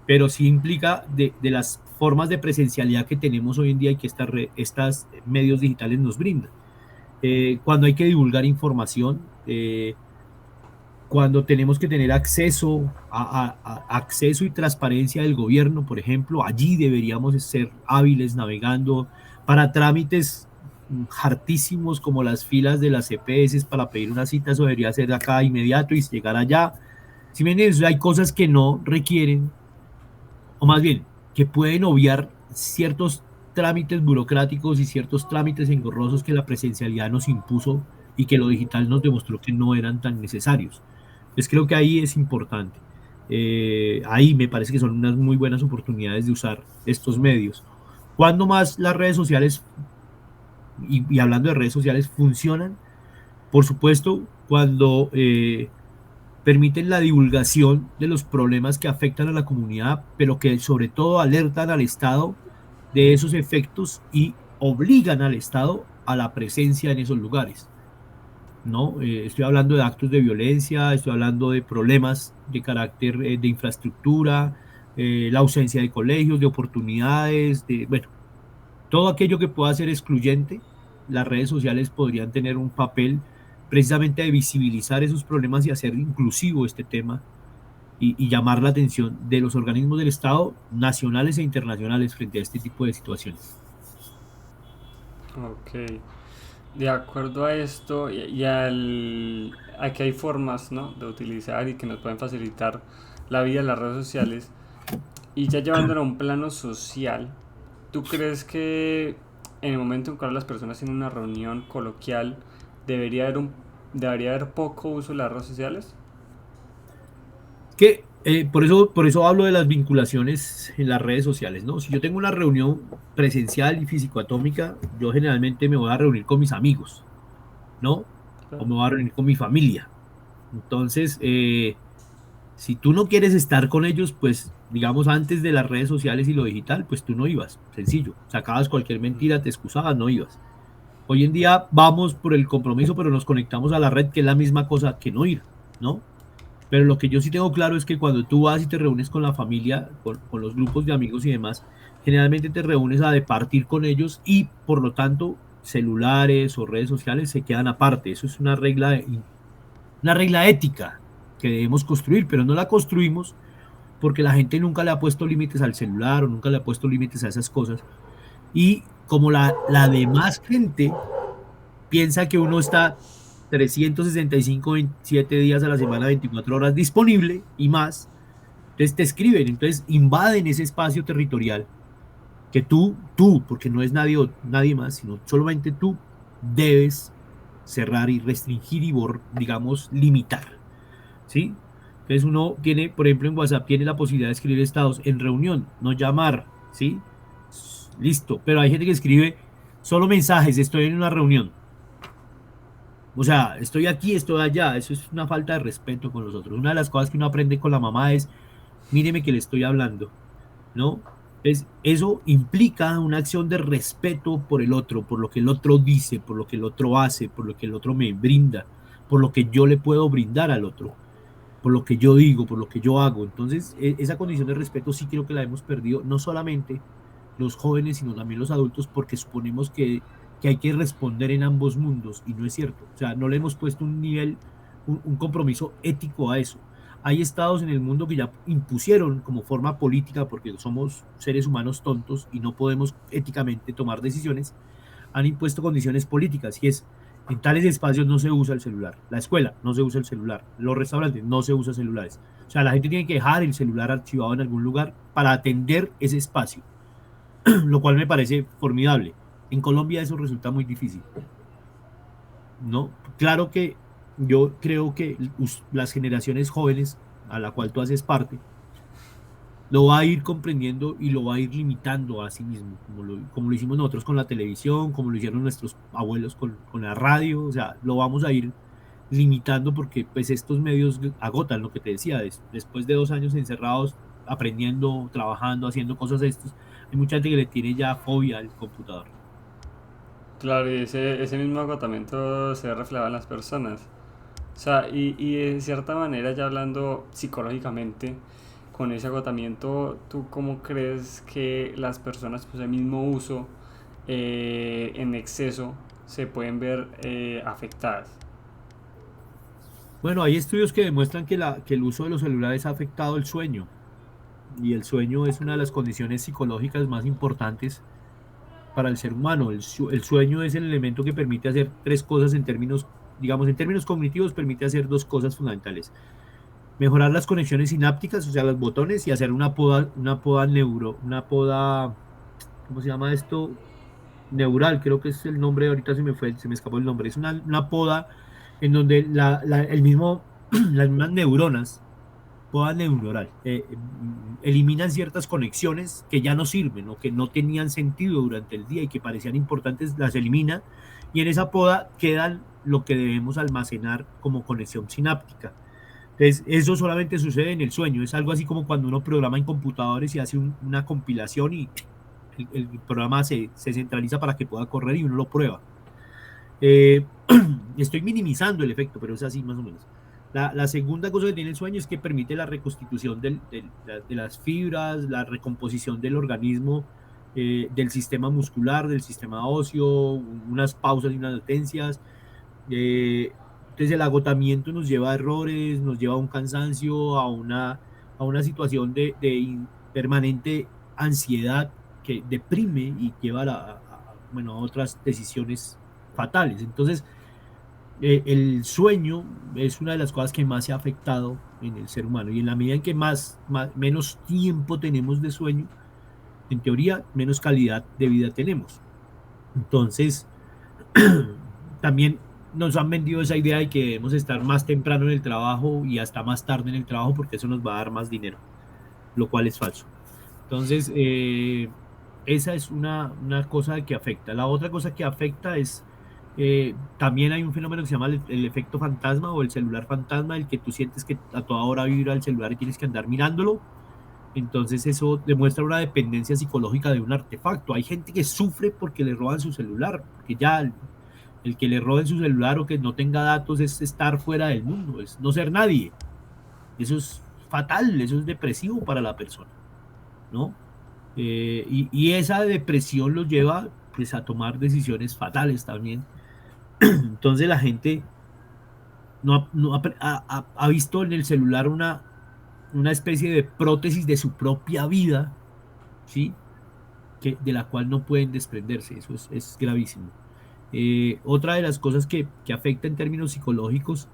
pero sí implica de las formas de presencialidad que tenemos hoy en día y que estas medios digitales nos brindan. Cuando hay que divulgar información, cuando tenemos que tener acceso acceso y transparencia del gobierno, por ejemplo, allí deberíamos ser hábiles navegando para trámites hartísimos como las filas de las EPS para pedir una cita, eso debería ser acá inmediato y llegar allá. Si bien hay cosas que no requieren, o más bien, que pueden obviar ciertos trámites burocráticos y ciertos trámites engorrosos que la presencialidad nos impuso y que lo digital nos demostró que no eran tan necesarios. Entonces creo que ahí es importante. Ahí me parece que son unas muy buenas oportunidades de usar estos medios. ¿Cuándo más las redes sociales, y hablando de redes sociales, funcionan? Por supuesto, cuando permiten la divulgación de los problemas que afectan a la comunidad, pero que sobre todo alertan al Estado de esos efectos y obligan al Estado a la presencia en esos lugares. ¿No? Estoy hablando de actos de violencia, estoy hablando de problemas de carácter de infraestructura, la ausencia de colegios, de oportunidades, bueno, todo aquello que pueda ser excluyente, las redes sociales podrían tener un papel precisamente de visibilizar esos problemas y hacer inclusivo este tema y llamar la atención de los organismos del Estado, nacionales e internacionales, frente a este tipo de situaciones. Ok. De acuerdo a esto a que hay formas, ¿no?, de utilizar y que nos pueden facilitar la vida en las redes sociales, y ya llevándolo a un plano social, ¿tú crees que en el momento en que las personas tienen una reunión coloquial debería haber debería haber poco uso de las redes sociales? Que por eso hablo de las vinculaciones en las redes sociales, ¿no? Si yo tengo una reunión presencial y físico-atómica, yo generalmente me voy a reunir con mis amigos, ¿no? O me voy a reunir con mi familia. Entonces, si tú no quieres estar con ellos, pues, digamos, antes de las redes sociales y lo digital, pues tú no ibas, sencillo. Sacabas cualquier mentira, te excusabas, no ibas. Hoy en día vamos por el compromiso, pero nos conectamos a la red, que es la misma cosa que no ir, ¿no? Pero lo que yo sí tengo claro es que cuando tú vas y te reúnes con la familia, con los grupos de amigos y demás, generalmente te reúnes a departir con ellos y por lo tanto celulares o redes sociales se quedan aparte. Eso es una regla ética que debemos construir, pero no la construimos porque la gente nunca le ha puesto límites al celular o nunca le ha puesto límites a esas cosas. Y como la demás gente piensa que uno está 365, 27 días a la semana, 24 horas disponible y más, entonces te escriben, entonces invaden ese espacio territorial que tú, porque no es nadie más, sino solamente tú debes cerrar y restringir y, digamos, limitar, ¿sí? Entonces uno tiene, por ejemplo, en WhatsApp tiene la posibilidad de escribir estados en reunión, no llamar, ¿sí? Listo, pero hay gente que escribe solo mensajes, estoy en una reunión. O sea, estoy aquí, estoy allá. Eso es una falta de respeto con los otros. Una de las cosas que uno aprende con la mamá es, míreme que le estoy hablando, ¿no? Eso implica una acción de respeto por el otro, por lo que el otro dice, por lo que el otro hace, por lo que el otro me brinda, por lo que yo le puedo brindar al otro, por lo que yo digo, por lo que yo hago. Entonces, esa condición de respeto sí creo que la hemos perdido, no solamente los jóvenes, sino también los adultos, porque suponemos que hay que responder en ambos mundos, y no es cierto. O sea, no le hemos puesto un nivel, un compromiso ético a eso. Hay estados en el mundo que ya impusieron como forma política, porque somos seres humanos tontos y no podemos éticamente tomar decisiones, han impuesto condiciones políticas, y es En tales espacios no se usa el celular. La escuela no se usa el celular. Los restaurantes no se usan celulares. O sea, la gente tiene que dejar el celular archivado en algún lugar para atender ese espacio, lo cual me parece formidable. En Colombia eso resulta muy difícil, ¿no? Claro que yo creo que las generaciones jóvenes, a la cual tú haces parte, lo va a ir comprendiendo y lo va a ir limitando a sí mismo, como lo hicimos nosotros con la televisión, como lo hicieron nuestros abuelos con la radio, o sea, lo vamos a ir limitando porque pues estos medios agotan lo que te decía, después de 2 años encerrados, aprendiendo, trabajando, haciendo cosas de estos, hay mucha gente que le tiene ya fobia al computador. Claro, y ese mismo agotamiento se ve reflejado en las personas. O sea, y de cierta manera, ya hablando psicológicamente, con ese agotamiento, ¿tú cómo crees que las personas, pues el mismo uso en exceso, se pueden ver afectadas? Bueno, hay estudios que demuestran que el uso de los celulares ha afectado el sueño y el sueño es una de las condiciones psicológicas más importantes para el ser humano. El sueño es el elemento que permite hacer tres cosas en términos, digamos, en términos cognitivos, permite hacer dos cosas fundamentales. Mejorar las conexiones sinápticas, o sea, los botones, y hacer una poda, ¿cómo se llama esto? Neural, creo que es el nombre, ahorita se me escapó el nombre. Es una poda en donde el mismo, las mismas neuronas, poda neuronal, eliminan ciertas conexiones que ya no sirven o que no tenían sentido durante el día y que parecían importantes, las elimina y en esa poda quedan lo que debemos almacenar como conexión sináptica. Entonces, eso solamente sucede en el sueño, es algo así como cuando uno programa en computadores y hace una compilación y el programa se centraliza para que pueda correr y uno lo prueba. Eh, Estoy minimizando el efecto, pero es así más o menos. La segunda cosa que tiene el sueño es que permite la reconstitución de las fibras, la recomposición del organismo, del sistema muscular, del sistema óseo, unas pausas y unas latencias. Entonces el agotamiento nos lleva a errores, nos lleva a un cansancio, a una situación permanente ansiedad que deprime y lleva bueno, a otras decisiones fatales. Entonces, el sueño es una de las cosas que más se ha afectado en el ser humano y en la medida en que menos tiempo tenemos de sueño, en teoría, menos calidad de vida tenemos. Entonces, también nos han vendido esa idea de que debemos estar más temprano en el trabajo y hasta más tarde en el trabajo porque eso nos va a dar más dinero, lo cual es falso. Entonces, esa es una cosa que afecta. La otra cosa que afecta es, también hay un fenómeno que se llama el efecto fantasma o el celular fantasma, el que tú sientes que a toda hora vibra el celular y tienes que andar mirándolo. Entonces eso demuestra una dependencia psicológica de un artefacto. Hay gente que sufre porque le roban su celular, porque ya el que le roben su celular o que no tenga datos es estar fuera del mundo, es no ser nadie. Eso es fatal, eso es depresivo para la persona, ¿no? Y esa depresión los lleva pues a tomar decisiones fatales también. Entonces la gente ha visto en el celular una especie de prótesis de su propia vida, ¿sí? De la cual no pueden desprenderse, eso es gravísimo. Otra de las cosas que afecta en términos psicológicos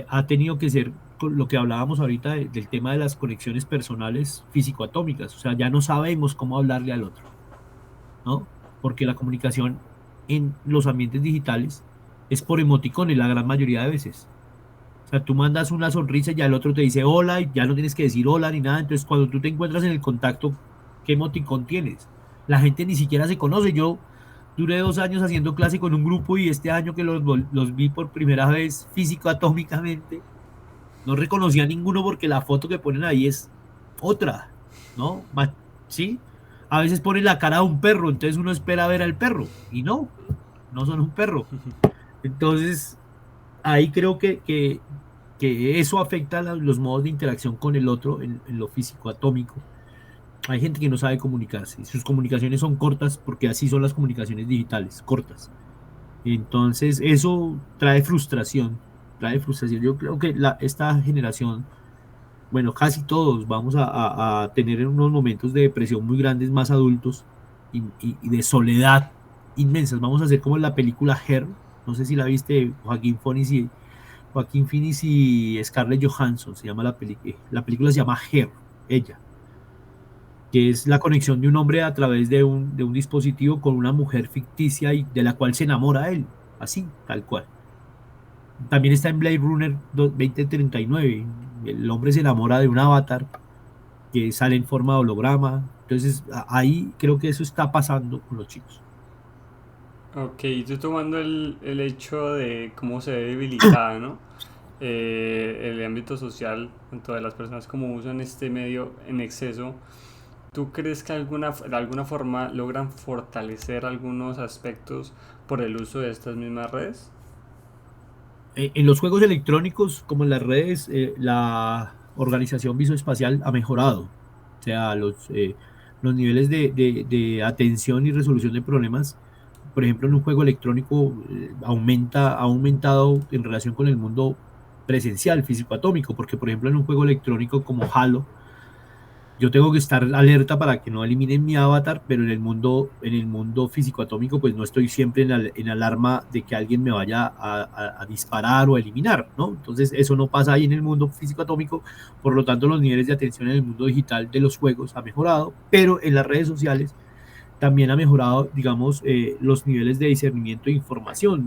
ha tenido que ser con lo que hablábamos ahorita del tema de las conexiones personales físico-atómicas, o sea, ya no sabemos cómo hablarle al otro, ¿no? Porque la comunicación en los ambientes digitales es por emoticones la gran mayoría de veces. O sea, tú mandas una sonrisa y ya el otro te dice hola y ya no tienes que decir hola ni nada. Entonces, cuando tú te encuentras en el contacto, ¿qué emoticón tienes? La gente ni siquiera se conoce. Yo duré 2 años haciendo clase con un grupo y este año que los vi por primera vez físico-atómicamente, no reconocía a ninguno porque la foto que ponen ahí es otra, ¿no? ¿Sí? A veces ponen la cara de un perro, entonces uno espera ver al perro y no son un perro. Entonces, ahí creo que eso afecta los modos de interacción con el otro en lo físico atómico. Hay gente que no sabe comunicarse, sus comunicaciones son cortas porque así son las comunicaciones digitales, cortas. Entonces, eso trae frustración, trae frustración. Yo creo que esta generación, bueno, casi todos vamos a tener unos momentos de depresión muy grandes, más adultos, y de soledad inmensas. Vamos a hacer como en la película Her, no sé si la viste, Joaquín Phoenix y Scarlett Johansson, se llama la película se llama Her, ella, que es la conexión de un hombre a través de un dispositivo con una mujer ficticia y de la cual se enamora él, así, tal cual. También está en Blade Runner 2039. El hombre se enamora de un avatar que sale en forma de holograma. Entonces, ahí creo que eso está pasando con los chicos. Ok, tú tomando el hecho de cómo se ve debilitada, ¿no? El ámbito social, tanto de las personas como usan este medio en exceso, ¿tú crees que de alguna forma logran fortalecer algunos aspectos por el uso de estas mismas redes? En los juegos electrónicos, como en las redes, la organización visoespacial ha mejorado. O sea, los niveles de atención y resolución de problemas, por ejemplo, en un juego electrónico, ha aumentado en relación con el mundo presencial, físico-atómico, porque, por ejemplo, en un juego electrónico como Halo, yo tengo que estar alerta para que no eliminen mi avatar, pero en el mundo físico atómico, pues no estoy siempre en alarma de que alguien me vaya a disparar o a eliminar, ¿no? Entonces, eso no pasa ahí en el mundo físico atómico, por lo tanto, los niveles de atención en el mundo digital de los juegos ha mejorado, pero en las redes sociales también ha mejorado, digamos, los niveles de discernimiento de información.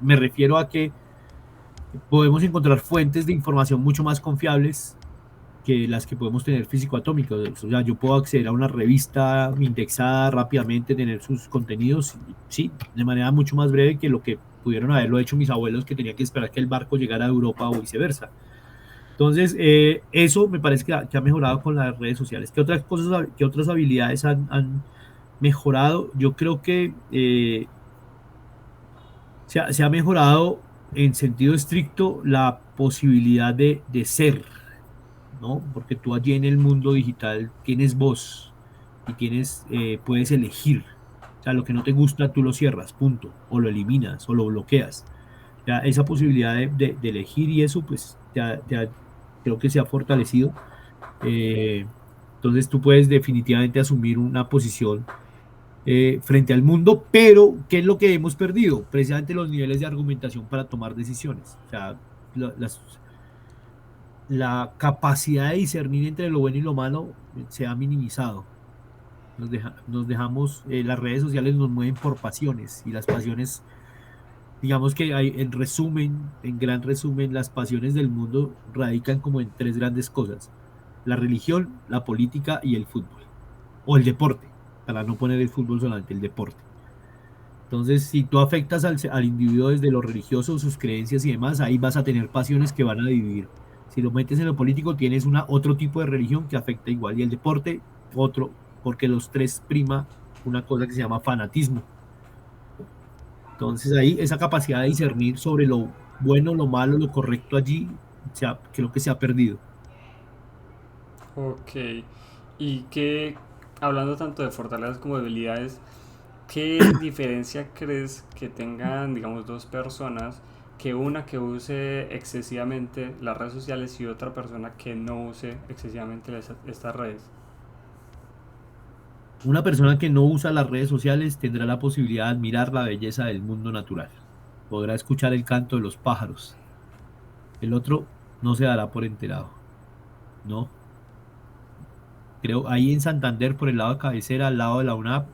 Me refiero a que podemos encontrar fuentes de información mucho más confiables que las que podemos tener físico-atómicas. O sea, yo puedo acceder a una revista indexada rápidamente, tener sus contenidos, sí, de manera mucho más breve que lo que pudieron haberlo hecho mis abuelos, que tenían que esperar que el barco llegara a Europa o viceversa. Entonces, eso me parece que ha mejorado con las redes sociales. ¿Qué otras cosas, qué otras habilidades han mejorado? Yo creo que se ha mejorado en sentido estricto la posibilidad de ser, ¿no? Porque tú allí en el mundo digital tienes voz y puedes elegir. O sea, lo que no te gusta, tú lo cierras, punto. O lo eliminas, o lo bloqueas. Ya esa posibilidad de elegir y eso, pues, creo que se ha fortalecido. Eh, entonces tú puedes definitivamente asumir una posición frente al mundo, pero ¿qué es lo que hemos perdido? Precisamente los niveles de argumentación para tomar decisiones. O sea, las la capacidad de discernir entre lo bueno y lo malo se ha minimizado. Nos dejamos, las redes sociales nos mueven por pasiones y las pasiones, digamos que hay, en resumen, en gran resumen, las pasiones del mundo radican como en tres grandes cosas: la religión, la política y el fútbol, o el deporte, para no poner el fútbol solamente, el deporte. Entonces, si tú afectas al individuo desde lo religioso, sus creencias y demás, ahí vas a tener pasiones que van a dividir. Si lo metes en lo político, tienes otro tipo de religión que afecta igual. Y el deporte, otro, porque los tres prima una cosa que se llama fanatismo. Entonces, ahí esa capacidad de discernir sobre lo bueno, lo malo, lo correcto allí, creo que se ha perdido. Ok, y que hablando tanto de fortalezas como debilidades, ¿qué diferencia crees que tengan, digamos, dos personas, que una que use excesivamente las redes sociales y otra persona que no use excesivamente estas redes? Una persona que no usa las redes sociales tendrá la posibilidad de admirar la belleza del mundo natural. Podrá escuchar el canto de los pájaros. El otro no se dará por enterado, ¿no? Creo, ahí en Santander, por el lado de cabecera, al lado de la UNAP,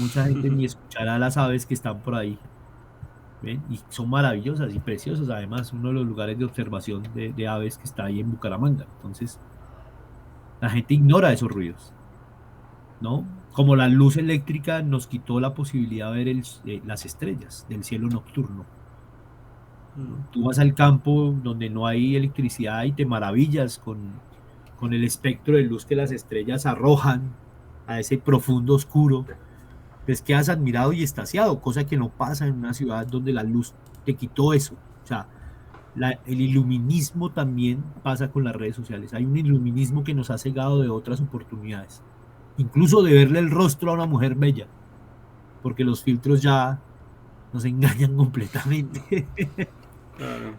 mucha gente ni escuchará a las aves que están por ahí, ¿ven? Y son maravillosas y preciosas, además, uno de los lugares de observación de aves que está ahí en Bucaramanga. Entonces, la gente ignora esos ruidos, ¿no? Como la luz eléctrica nos quitó la posibilidad de ver las estrellas del cielo nocturno, Mm. ¿no? Tú vas al campo donde no hay electricidad y te maravillas con el espectro de luz que las estrellas arrojan a ese profundo oscuro. Pues quedas admirado y extasiado, cosa que no pasa en una ciudad donde la luz te quitó eso. O sea, el iluminismo también pasa con las redes sociales. Hay un iluminismo que nos ha cegado de otras oportunidades, incluso de verle el rostro a una mujer bella, porque los filtros ya nos engañan completamente. Claro.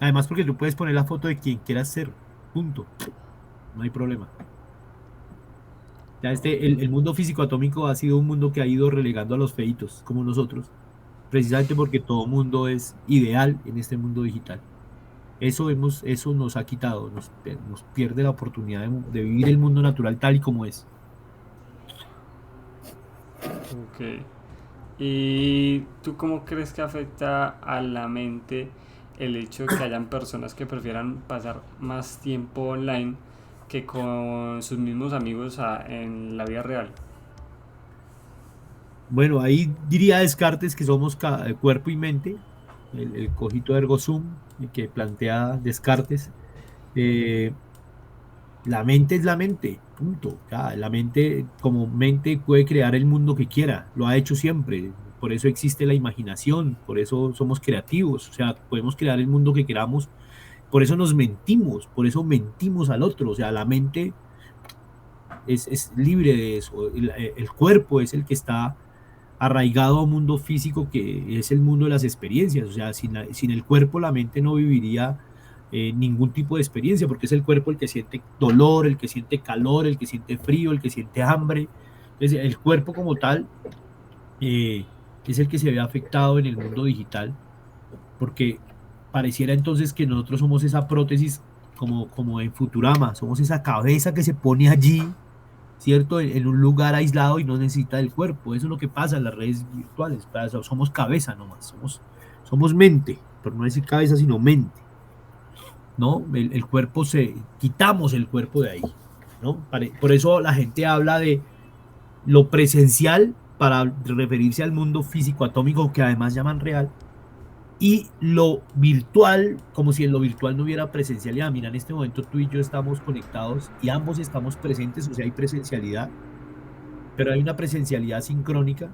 Además, porque tú puedes poner la foto de quien quieras ser, punto, no hay problema. Ya el mundo físico atómico ha sido un mundo que ha ido relegando a los feitos, como nosotros. precisamente porque todo mundo es ideal en este mundo digital. Eso nos ha quitado, nos pierde la oportunidad de vivir el mundo natural tal y como es. Ok. ¿Y tú cómo crees que afecta a la mente el hecho de que hayan personas que prefieran pasar más tiempo online que con sus mismos amigos en la vida real? Bueno, ahí diría Descartes que somos cuerpo y mente, el cogito ergo sum que plantea Descartes. Eh, la mente es la mente, punto. Ya, la mente, como mente, puede crear el mundo que quiera, lo ha hecho siempre. Por eso existe la imaginación, por eso somos creativos, o sea, podemos crear el mundo que queramos, por eso nos mentimos, por eso mentimos al otro, o sea, la mente es libre de eso, el cuerpo es el que está arraigado a un mundo físico que es el mundo de las experiencias. O sea, sin el cuerpo la mente no viviría ningún tipo de experiencia, porque es el cuerpo el que siente dolor, el que siente calor, el que siente frío, el que siente hambre. Entonces, el cuerpo como tal eh, es el que se ve afectado en el mundo digital, porque pareciera entonces que nosotros somos esa prótesis como en Futurama, somos esa cabeza que se pone allí, ¿cierto? En un lugar aislado y no necesita del cuerpo. Eso es lo que pasa en las redes virtuales. Somos cabeza nomás, somos mente, por no decir cabeza, sino mente, ¿no? El cuerpo quitamos el cuerpo de ahí, ¿no? Por eso la gente habla de lo presencial para referirse al mundo físico atómico que además llaman real, y lo virtual, como si en lo virtual no hubiera presencialidad. Mira, en este momento tú y yo estamos conectados y ambos estamos presentes, o sea, hay presencialidad, pero hay una presencialidad sincrónica,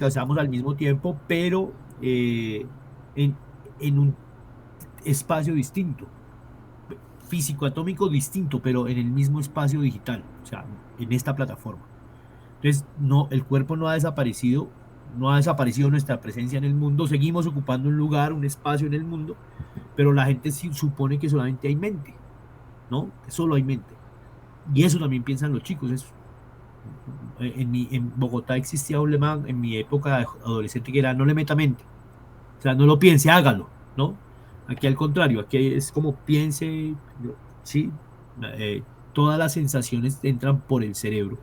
estamos al mismo tiempo, pero en, en un espacio distinto, físico atómico distinto, pero en el mismo espacio digital, o sea, en esta plataforma. Entonces, no, el cuerpo no ha desaparecido nuestra presencia en el mundo, seguimos ocupando un lugar, un espacio en el mundo, pero la gente sí supone que solamente hay mente, ¿no? Que solo hay mente. Y eso también piensan los chicos. En Bogotá existía un lema en mi época de adolescente que era no le meta mente. O sea, no lo piense, hágalo, ¿no? Aquí al contrario, aquí es como piense, ¿sí? Todas las sensaciones entran por el cerebro.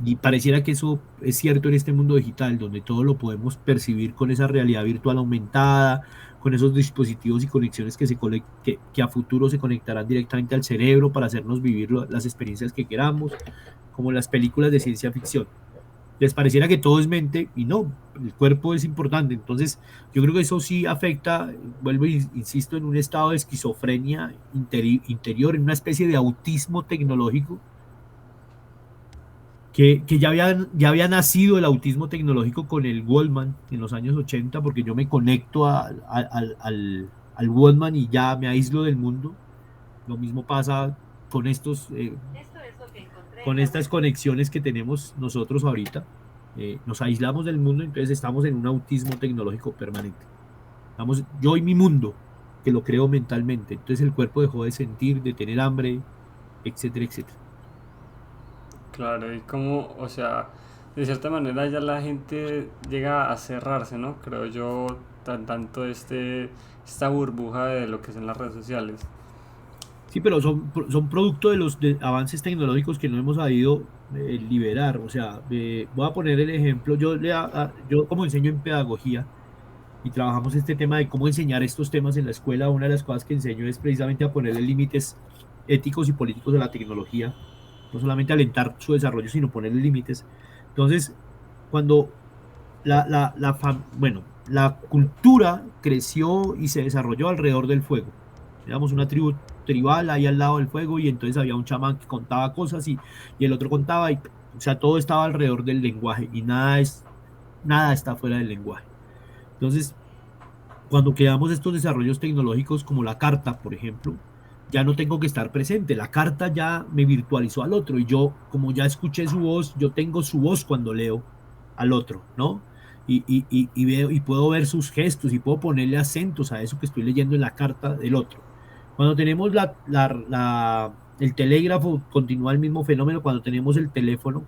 Y pareciera que eso es cierto en este mundo digital, donde todo lo podemos percibir con esa realidad virtual aumentada, con esos dispositivos y conexiones que a futuro se conectarán directamente al cerebro para hacernos vivir las experiencias que queramos, como las películas de ciencia ficción. Les pareciera que todo es mente y no, el cuerpo es importante. Entonces, yo creo que eso sí afecta, vuelvo e insisto, en un estado de esquizofrenia interior, en una especie de autismo tecnológico que ya había nacido el autismo tecnológico con el Wallman en los años 80, porque yo me conecto al Wallman y ya me aíslo del mundo. Lo mismo pasa con con estas conexiones que tenemos nosotros ahorita. Nos aislamos del mundo, entonces estamos en un autismo tecnológico permanente. Vamos, yo y mi mundo, que lo creo mentalmente. Entonces el cuerpo dejó de sentir, de tener hambre, etcétera, etcétera. Claro, y como, o sea, de cierta manera ya la gente llega a cerrarse, ¿no? Creo yo, tanto esta burbuja de lo que son las redes sociales. Sí, pero son producto de los avances tecnológicos que no hemos sabido liberar. O sea, voy a poner el ejemplo. Yo como enseño en pedagogía y trabajamos este tema de cómo enseñar estos temas en la escuela, una de las cosas que enseño es precisamente a ponerle límites éticos y políticos a la tecnología, no solamente alentar su desarrollo, sino ponerle límites. Entonces, cuando bueno, la cultura creció y se desarrolló alrededor del fuego. Éramos una tribu tribal ahí al lado del fuego y entonces había un chamán que contaba cosas y el otro contaba o sea, todo estaba alrededor del lenguaje y nada está fuera del lenguaje. Entonces, cuando creamos estos desarrollos tecnológicos como la carta, por ejemplo, ya no tengo que estar presente. La carta ya me virtualizó al otro y yo, como ya escuché su voz, yo tengo su voz cuando leo al otro, ¿no? Y veo y puedo ver sus gestos y puedo ponerle acentos a eso que estoy leyendo en la carta del otro. Cuando tenemos el telégrafo, continúa el mismo fenómeno. Cuando tenemos el teléfono,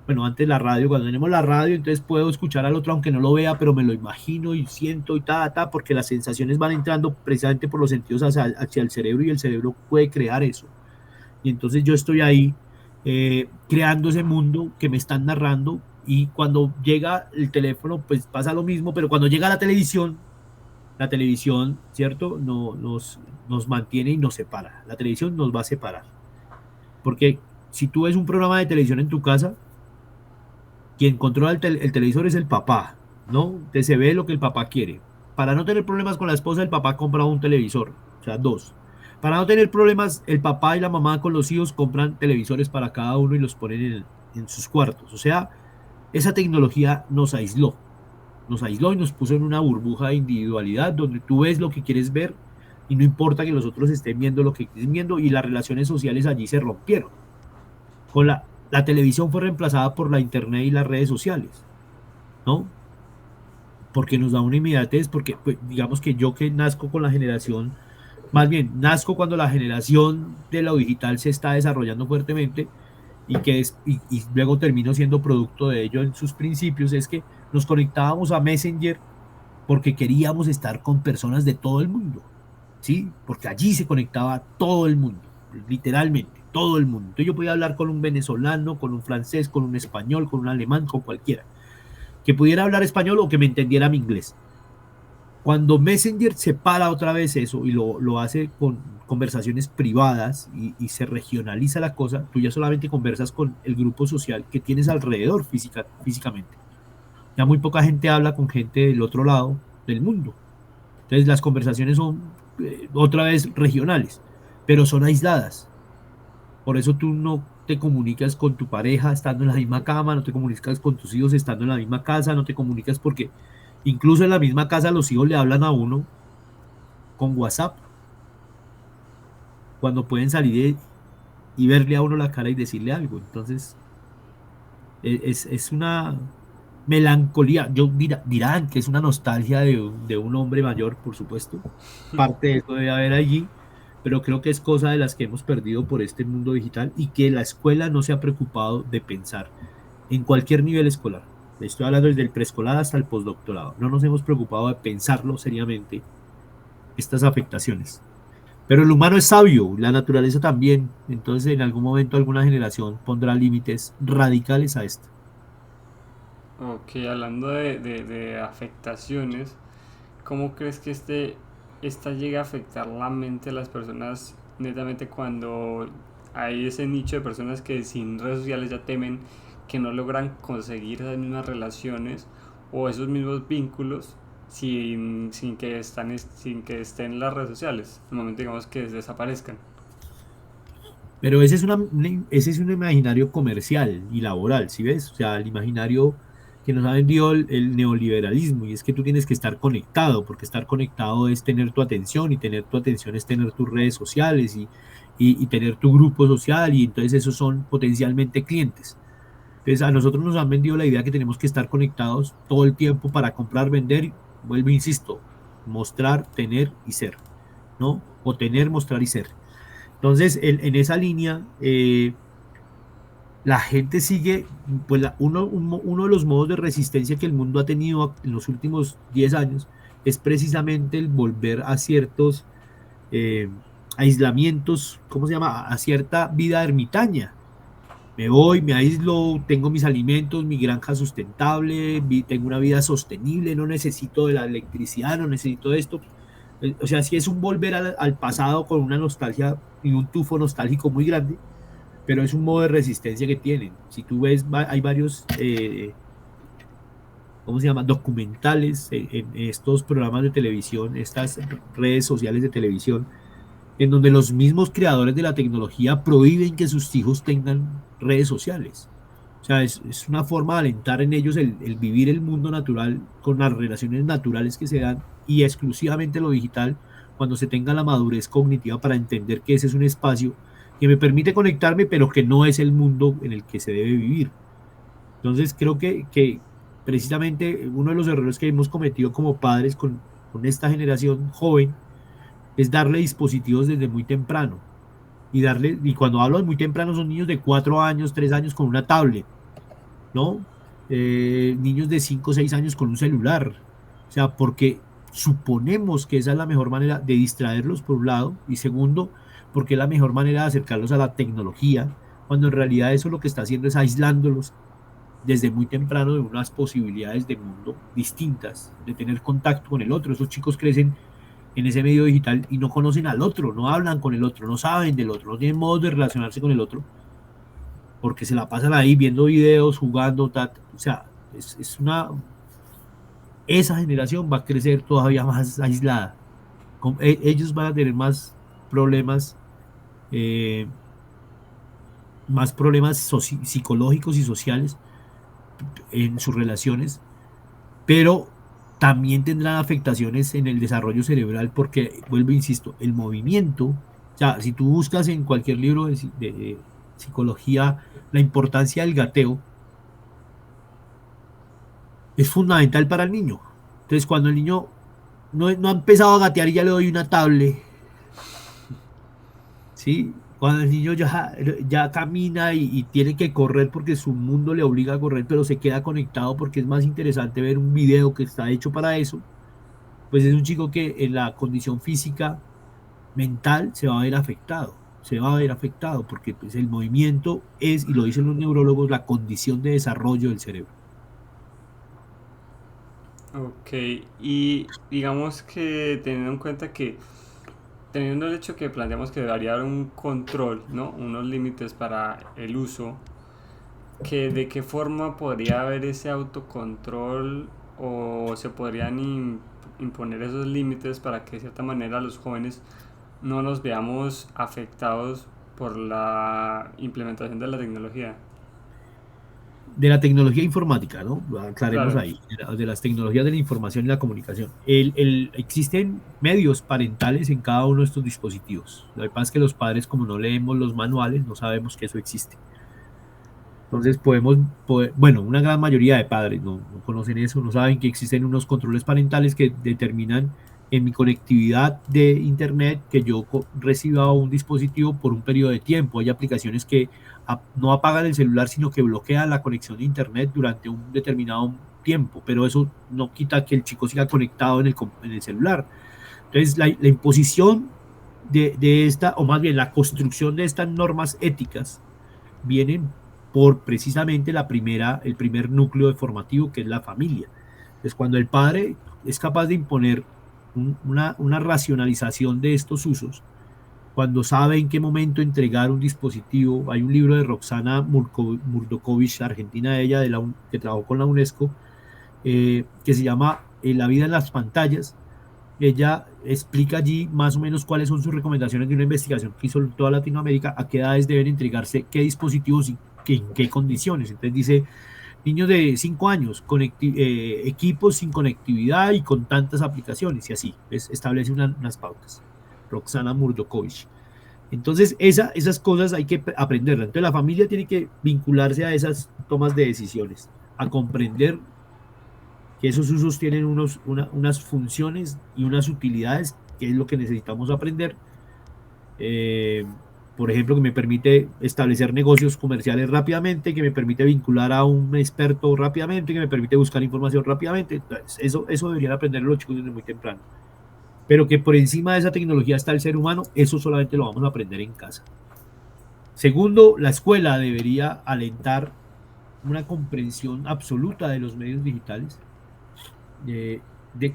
bueno, antes la radio, cuando tenemos la radio, entonces puedo escuchar al otro aunque no lo vea, pero me lo imagino y siento y porque las sensaciones van entrando precisamente por los sentidos hacia el cerebro y el cerebro puede crear eso. Y entonces yo estoy ahí creando ese mundo que me están narrando y cuando llega el teléfono, pues pasa lo mismo, pero cuando llega la televisión, ¿cierto? No, nos mantiene y nos separa. La televisión nos va a separar. Porque si tú ves un programa de televisión en tu casa, quien controla el televisor es el papá, ¿no? Entonces se ve lo que el papá quiere. Para no tener problemas con la esposa, el papá compra un televisor, o sea, dos. Para no tener problemas, el papá y la mamá con los hijos compran televisores para cada uno y los ponen en sus cuartos. O sea, esa tecnología nos aisló y nos puso en una burbuja de individualidad donde tú ves lo que quieres ver y no importa que los otros estén viendo lo que quieren viendo y las relaciones sociales allí se rompieron. Con la televisión fue reemplazada por la internet y las redes sociales, ¿no? Porque nos da una inmediatez, porque pues, digamos que yo que nazco con la generación, más bien, nazco cuando la generación de lo digital se está desarrollando fuertemente y luego termino siendo producto de ello en sus principios, es que nos conectábamos a Messenger porque queríamos estar con personas de todo el mundo, ¿sí? Porque allí se conectaba todo el mundo, literalmente, todo el mundo. Entonces yo podía hablar con un venezolano, con un francés, con un español, con un alemán, con cualquiera, que pudiera hablar español o que me entendiera mi inglés. Cuando Messenger separa otra vez eso y lo hace con conversaciones privadas y se regionaliza la cosa, tú ya solamente conversas con el grupo social que tienes alrededor físicamente. Ya muy poca gente habla con gente del otro lado del mundo. Entonces las conversaciones son otra vez regionales, pero son aisladas. Por eso tú no te comunicas con tu pareja estando en la misma cama, no te comunicas con tus hijos estando en la misma casa, no te comunicas porque incluso en la misma casa los hijos le hablan a uno con WhatsApp cuando pueden salir y verle a uno la cara y decirle algo. Entonces es una melancolía. Dirán que es una nostalgia de un hombre mayor, por supuesto. Parte de eso debe haber allí, pero creo que es cosa de las que hemos perdido por este mundo digital y que la escuela no se ha preocupado de pensar en cualquier nivel escolar. Estoy hablando desde el preescolar hasta el postdoctorado. No nos hemos preocupado de pensarlo seriamente, estas afectaciones. Pero el humano es sabio, la naturaleza también. Entonces, en algún momento, alguna generación pondrá límites radicales a esto. Ok, hablando de afectaciones, ¿cómo crees que esta llega a afectar la mente de las personas netamente cuando hay ese nicho de personas que sin redes sociales ya temen que no logran conseguir esas mismas relaciones o esos mismos vínculos sin que estén en las redes sociales, en el momento digamos que desaparezcan? Pero ese es un imaginario comercial y laboral, ¿sí ves? O sea, el imaginario que nos ha vendido el neoliberalismo, y es que tú tienes que estar conectado, porque estar conectado es tener tu atención, y tener tu atención es tener tus redes sociales y tener tu grupo social, y entonces esos son potencialmente clientes. Entonces a nosotros nos han vendido la idea que tenemos que estar conectados todo el tiempo para comprar, vender, vuelvo, insisto, mostrar, tener y ser, ¿no? O tener, mostrar y ser. Entonces, en esa línea, la gente sigue, pues uno de los modos de resistencia que el mundo ha tenido en los últimos 10 años es precisamente el volver a ciertos eh, aislamientos, ¿cómo se llama? A cierta vida ermitaña. Me voy, me aíslo, tengo mis alimentos, mi granja sustentable, tengo una vida sostenible, no necesito de la electricidad, no necesito de esto. O sea, sí es un volver al pasado con una nostalgia y un tufo nostálgico muy grande, pero es un modo de resistencia que tienen. Si tú ves, hay varios, ¿cómo se llama? Documentales en estos programas de televisión, estas redes sociales de televisión, en donde los mismos creadores de la tecnología prohíben que sus hijos tengan redes sociales. O sea, es una forma de alentar en ellos el vivir el mundo natural con las relaciones naturales que se dan y exclusivamente lo digital cuando se tenga la madurez cognitiva para entender que ese es un espacio que me permite conectarme, pero que no es el mundo en el que se debe vivir. Entonces, creo que precisamente uno de los errores que hemos cometido como padres con esta generación joven es darle dispositivos desde muy temprano. Y cuando hablo de muy temprano, son niños de 4 años, 3 años con una tablet. ¿no? Niños de 5 o 6 años con un celular. O sea, porque suponemos que esa es la mejor manera de distraerlos, por un lado, y segundo, porque es la mejor manera de acercarlos a la tecnología, cuando en realidad eso lo que está haciendo es aislándolos desde muy temprano de unas posibilidades de mundo distintas, de tener contacto con el otro. Esos chicos crecen en ese medio digital y no conocen al otro, no hablan con el otro, no saben del otro, no tienen modo de relacionarse con el otro, porque se la pasan ahí viendo videos, jugando, o sea, es una, esa generación va a crecer todavía más aislada. Ellos van a tener problemas, eh, más problemas psicológicos y sociales en sus relaciones, pero también tendrán afectaciones en el desarrollo cerebral porque, vuelvo, insisto, el movimiento, o sea, si tú buscas en cualquier libro de psicología la importancia del gateo, es fundamental para el niño. Entonces, cuando el niño no ha empezado a gatear y ya le doy una tablet, ¿sí? Cuando el niño ya camina y tiene que correr porque su mundo le obliga a correr, pero se queda conectado porque es más interesante ver un video que está hecho para eso, pues es un chico que en la condición física, mental, se va a ver afectado. Se va a ver afectado porque pues, el movimiento es, y lo dicen los neurólogos, la condición de desarrollo del cerebro. Ok, y digamos que teniendo en cuenta que, teniendo el hecho que planteamos que debería haber un control, ¿no? Unos límites para el uso, que de qué forma podría haber ese autocontrol o se podrían imponer esos límites para que de cierta manera los jóvenes no nos veamos afectados por la implementación de la tecnología. De la tecnología informática, ¿no? Aclaremos Claro, ahí, de las tecnologías de la información y la comunicación. Existen medios parentales en cada uno de estos dispositivos. Lo que pasa es que los padres, como no leemos los manuales, no sabemos que eso existe. Entonces bueno, una gran mayoría de padres no conocen eso, no saben que existen unos controles parentales que determinan en mi conectividad de internet que yo reciba un dispositivo por un periodo de tiempo. Hay aplicaciones que no apagan el celular, sino que bloquean la conexión de internet durante un determinado tiempo, pero eso no quita que el chico siga conectado en el celular. Entonces, la imposición de esta, o más bien la construcción de estas normas éticas, vienen por precisamente el primer núcleo formativo, que es la familia. Entonces, cuando el padre es capaz de imponer una racionalización de estos usos, cuando sabe en qué momento entregar un dispositivo, hay un libro de Roxana Murdokovich, argentina ella, que trabajó con la UNESCO, que se llama La vida en las pantallas. Ella explica allí más o menos cuáles son sus recomendaciones de una investigación que hizo en toda Latinoamérica, a qué edades deben entregarse qué dispositivos y en qué condiciones. Entonces dice, niños de 5 años, equipos sin conectividad y con tantas aplicaciones, y así, establece unas pautas. Roxana Murdokovich. Entonces, esas cosas hay que aprenderlas. Entonces, la familia tiene que vincularse a esas tomas de decisiones, a comprender que esos usos tienen unas funciones y unas utilidades, que es lo que necesitamos aprender. Eh, por ejemplo, que me permite establecer negocios comerciales rápidamente, que me permite vincular a un experto rápidamente, que me permite buscar información rápidamente. Entonces, eso deberían aprender los chicos desde muy temprano. Pero que por encima de esa tecnología está el ser humano, eso solamente lo vamos a aprender en casa. Segundo, la escuela debería alentar una comprensión absoluta de los medios digitales,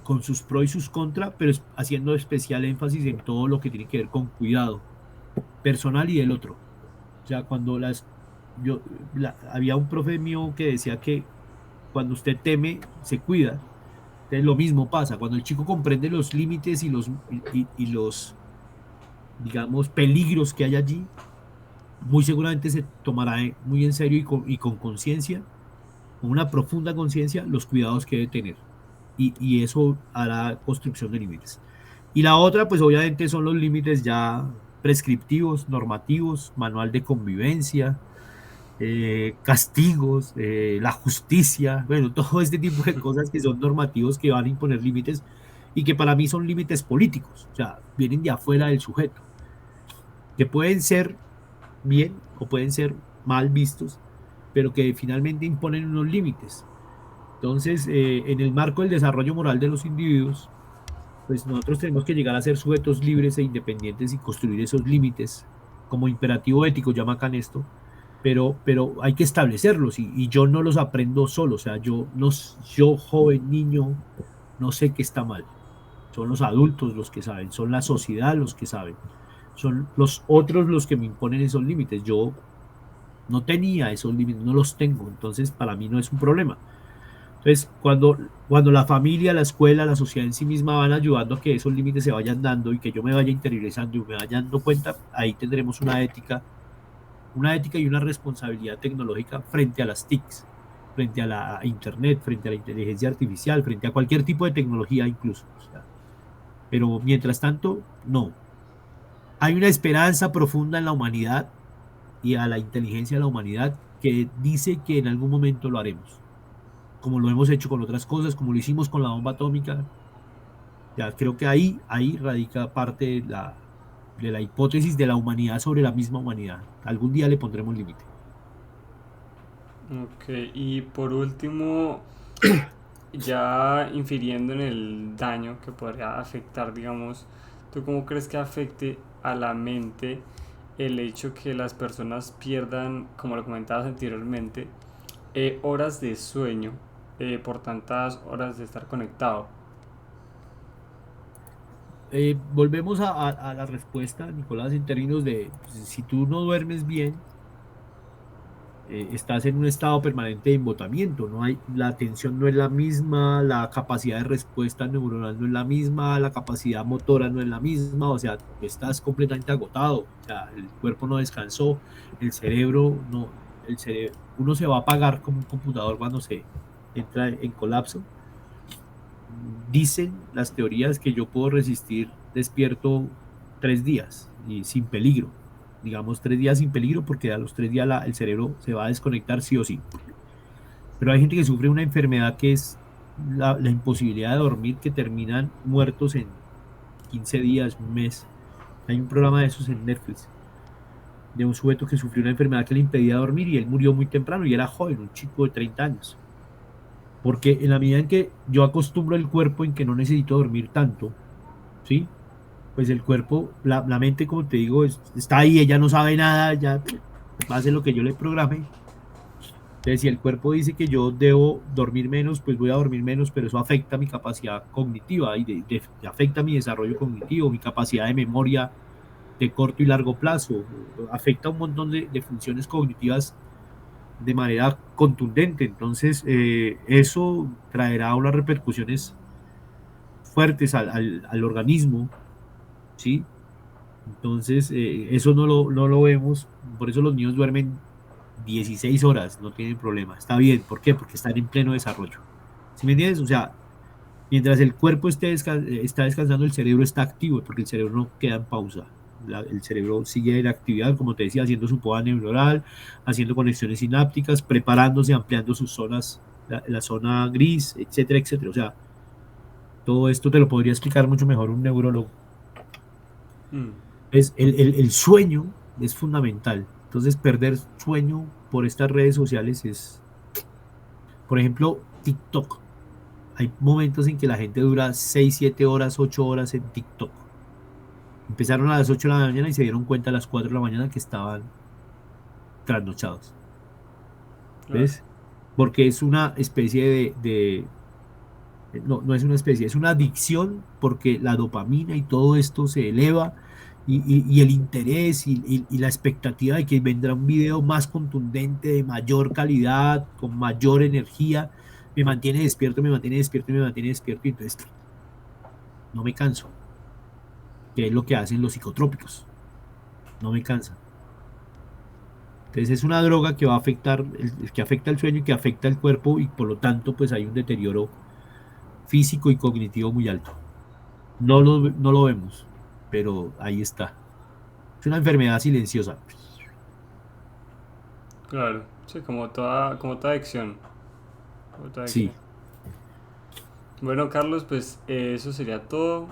con sus pros y sus contras, pero haciendo especial énfasis en todo lo que tiene que ver con cuidado personal y del otro. O sea, había un profe mío que decía que cuando usted teme, se cuida. Entonces lo mismo pasa, cuando el chico comprende los límites y los, digamos, peligros que hay allí, muy seguramente se tomará muy en serio y con conciencia, con una profunda conciencia, los cuidados que debe tener. Y eso hará construcción de límites. Y la otra, pues obviamente son los límites ya prescriptivos, normativos, manual de convivencia, castigos, la justicia, bueno, todo este tipo de cosas que son normativos que van a imponer límites y que para mí son límites políticos, o sea, vienen de afuera del sujeto, que pueden ser bien o pueden ser mal vistos, pero que finalmente imponen unos límites. Entonces, en el marco del desarrollo moral de los individuos, pues nosotros tenemos que llegar a ser sujetos libres e independientes y construir esos límites como imperativo ético, llama Kant esto, pero hay que establecerlos y yo no los aprendo solo, o sea, yo, no, yo joven, niño, no sé qué está mal. Son los adultos los que saben, son la sociedad los que saben, son los otros los que me imponen esos límites. Yo no tenía esos límites, no los tengo, entonces para mí no es un problema. Entonces, cuando la familia, la escuela, la sociedad en sí misma van ayudando a que esos límites se vayan dando y que yo me vaya interiorizando y me vaya dando cuenta, ahí tendremos una ética y una responsabilidad tecnológica frente a las TICs, frente a la Internet, frente a la inteligencia artificial, frente a cualquier tipo de tecnología incluso. O sea, pero mientras tanto, no. Hay una esperanza profunda en la humanidad y a la inteligencia de la humanidad que dice que en algún momento lo haremos, como lo hemos hecho con otras cosas, como lo hicimos con la bomba atómica. Ya creo que ahí radica parte de la hipótesis de la humanidad sobre la misma humanidad. Algún día le pondremos límite. Ok, y por último, ya infiriendo en el daño que podría afectar, digamos, ¿tú cómo crees que afecte a la mente el hecho que las personas pierdan, como lo comentabas anteriormente, horas de sueño por tantas horas de estar conectado? Volvemos a la respuesta, Nicolás, en términos de si tú no duermes bien, estás en un estado permanente de embotamiento, no hay, la atención no es la misma, la capacidad de respuesta neuronal no es la misma, la capacidad motora no es la misma, o sea, estás completamente agotado, o sea, el cuerpo no descansó, el cerebro no, uno se va a apagar como un computador cuando se entra en colapso. Dicen las teorías que yo puedo resistir despierto 3 días y sin peligro, digamos 3 días sin peligro, porque a los 3 días el cerebro se va a desconectar sí o sí. Pero hay gente que sufre una enfermedad que es la imposibilidad de dormir, que terminan muertos en 15 días, un mes. Hay un programa de esos en Netflix, de un sujeto que sufrió una enfermedad que le impedía dormir y él murió muy temprano y era joven, un chico de 30 años. Porque en la medida en que yo acostumbro el cuerpo en que no necesito dormir tanto, ¿sí? Pues el cuerpo, la mente, como te digo, está ahí, ella no sabe nada, ya hace lo que yo le programe. Entonces, si el cuerpo dice que yo debo dormir menos, pues voy a dormir menos, pero eso afecta mi capacidad cognitiva y afecta mi desarrollo cognitivo, mi capacidad de memoria de corto y largo plazo, afecta un montón de funciones cognitivas de manera contundente. Entonces, eso traerá unas repercusiones fuertes al organismo, ¿sí? Entonces, eso no lo vemos, por eso los niños duermen 16 horas, no tienen problema, está bien, ¿por qué? Porque están en pleno desarrollo. ¿Sí me entiendes? O sea, mientras el cuerpo está descansando, el cerebro está activo, porque el cerebro no queda en pausa. El cerebro sigue en actividad, como te decía, haciendo su poda neuronal, haciendo conexiones sinápticas, preparándose, ampliando sus zonas, la zona gris, etcétera, etcétera. O sea, todo esto te lo podría explicar mucho mejor un neurólogo. Mm, El sueño es fundamental. Entonces, perder sueño por estas redes sociales es, por ejemplo, TikTok. Hay momentos en que la gente dura 6 7 horas, 8 horas en TikTok. Empezaron a las 8 de la mañana y se dieron cuenta a las 4 de la mañana que estaban trasnochados. claro. ¿Ves? Porque es una especie no, no es una especie, es una adicción porque la dopamina y todo esto se eleva y el interés y la expectativa de que vendrá un video más contundente, de mayor calidad, con mayor energía, me mantiene despierto, me mantiene despierto, me mantiene despierto y entonces no me canso, que es lo que hacen los psicotrópicos, no me cansan. Entonces es una droga que va a afectar, que afecta el sueño y que afecta el cuerpo y por lo tanto pues hay un deterioro físico y cognitivo muy alto. No lo vemos, pero ahí está. Es una enfermedad silenciosa. Claro, sí, como toda adicción. Como toda Sí, adicción. Bueno, Carlos, pues eso sería todo.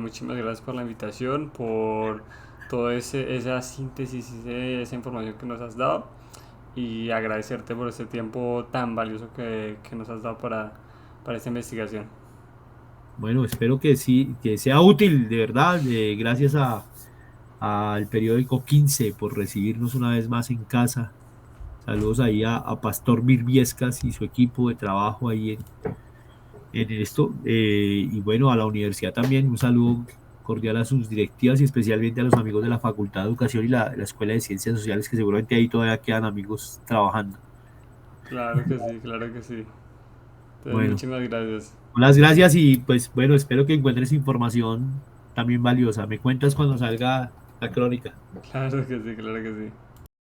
Muchísimas gracias por la invitación, por toda esa síntesis, esa información que nos has dado. y agradecerte por este tiempo tan valioso que nos has dado para esta investigación. Bueno, espero que sí, que sea útil, de verdad. Gracias al periódico 15 por recibirnos una vez más en casa. Saludos ahí a Pastor Virviescas y su equipo de trabajo ahí en esto. Y bueno, a la universidad también un saludo cordial a sus directivas y especialmente a los amigos de la Facultad de Educación y la Escuela de Ciencias Sociales, que seguramente ahí todavía quedan amigos trabajando. Claro que sí, claro que sí. Entonces, Bueno, muchísimas gracias. las gracias y pues bueno, espero que encuentres información también valiosa. Me cuentas cuando salga la crónica. Claro que sí, claro que sí.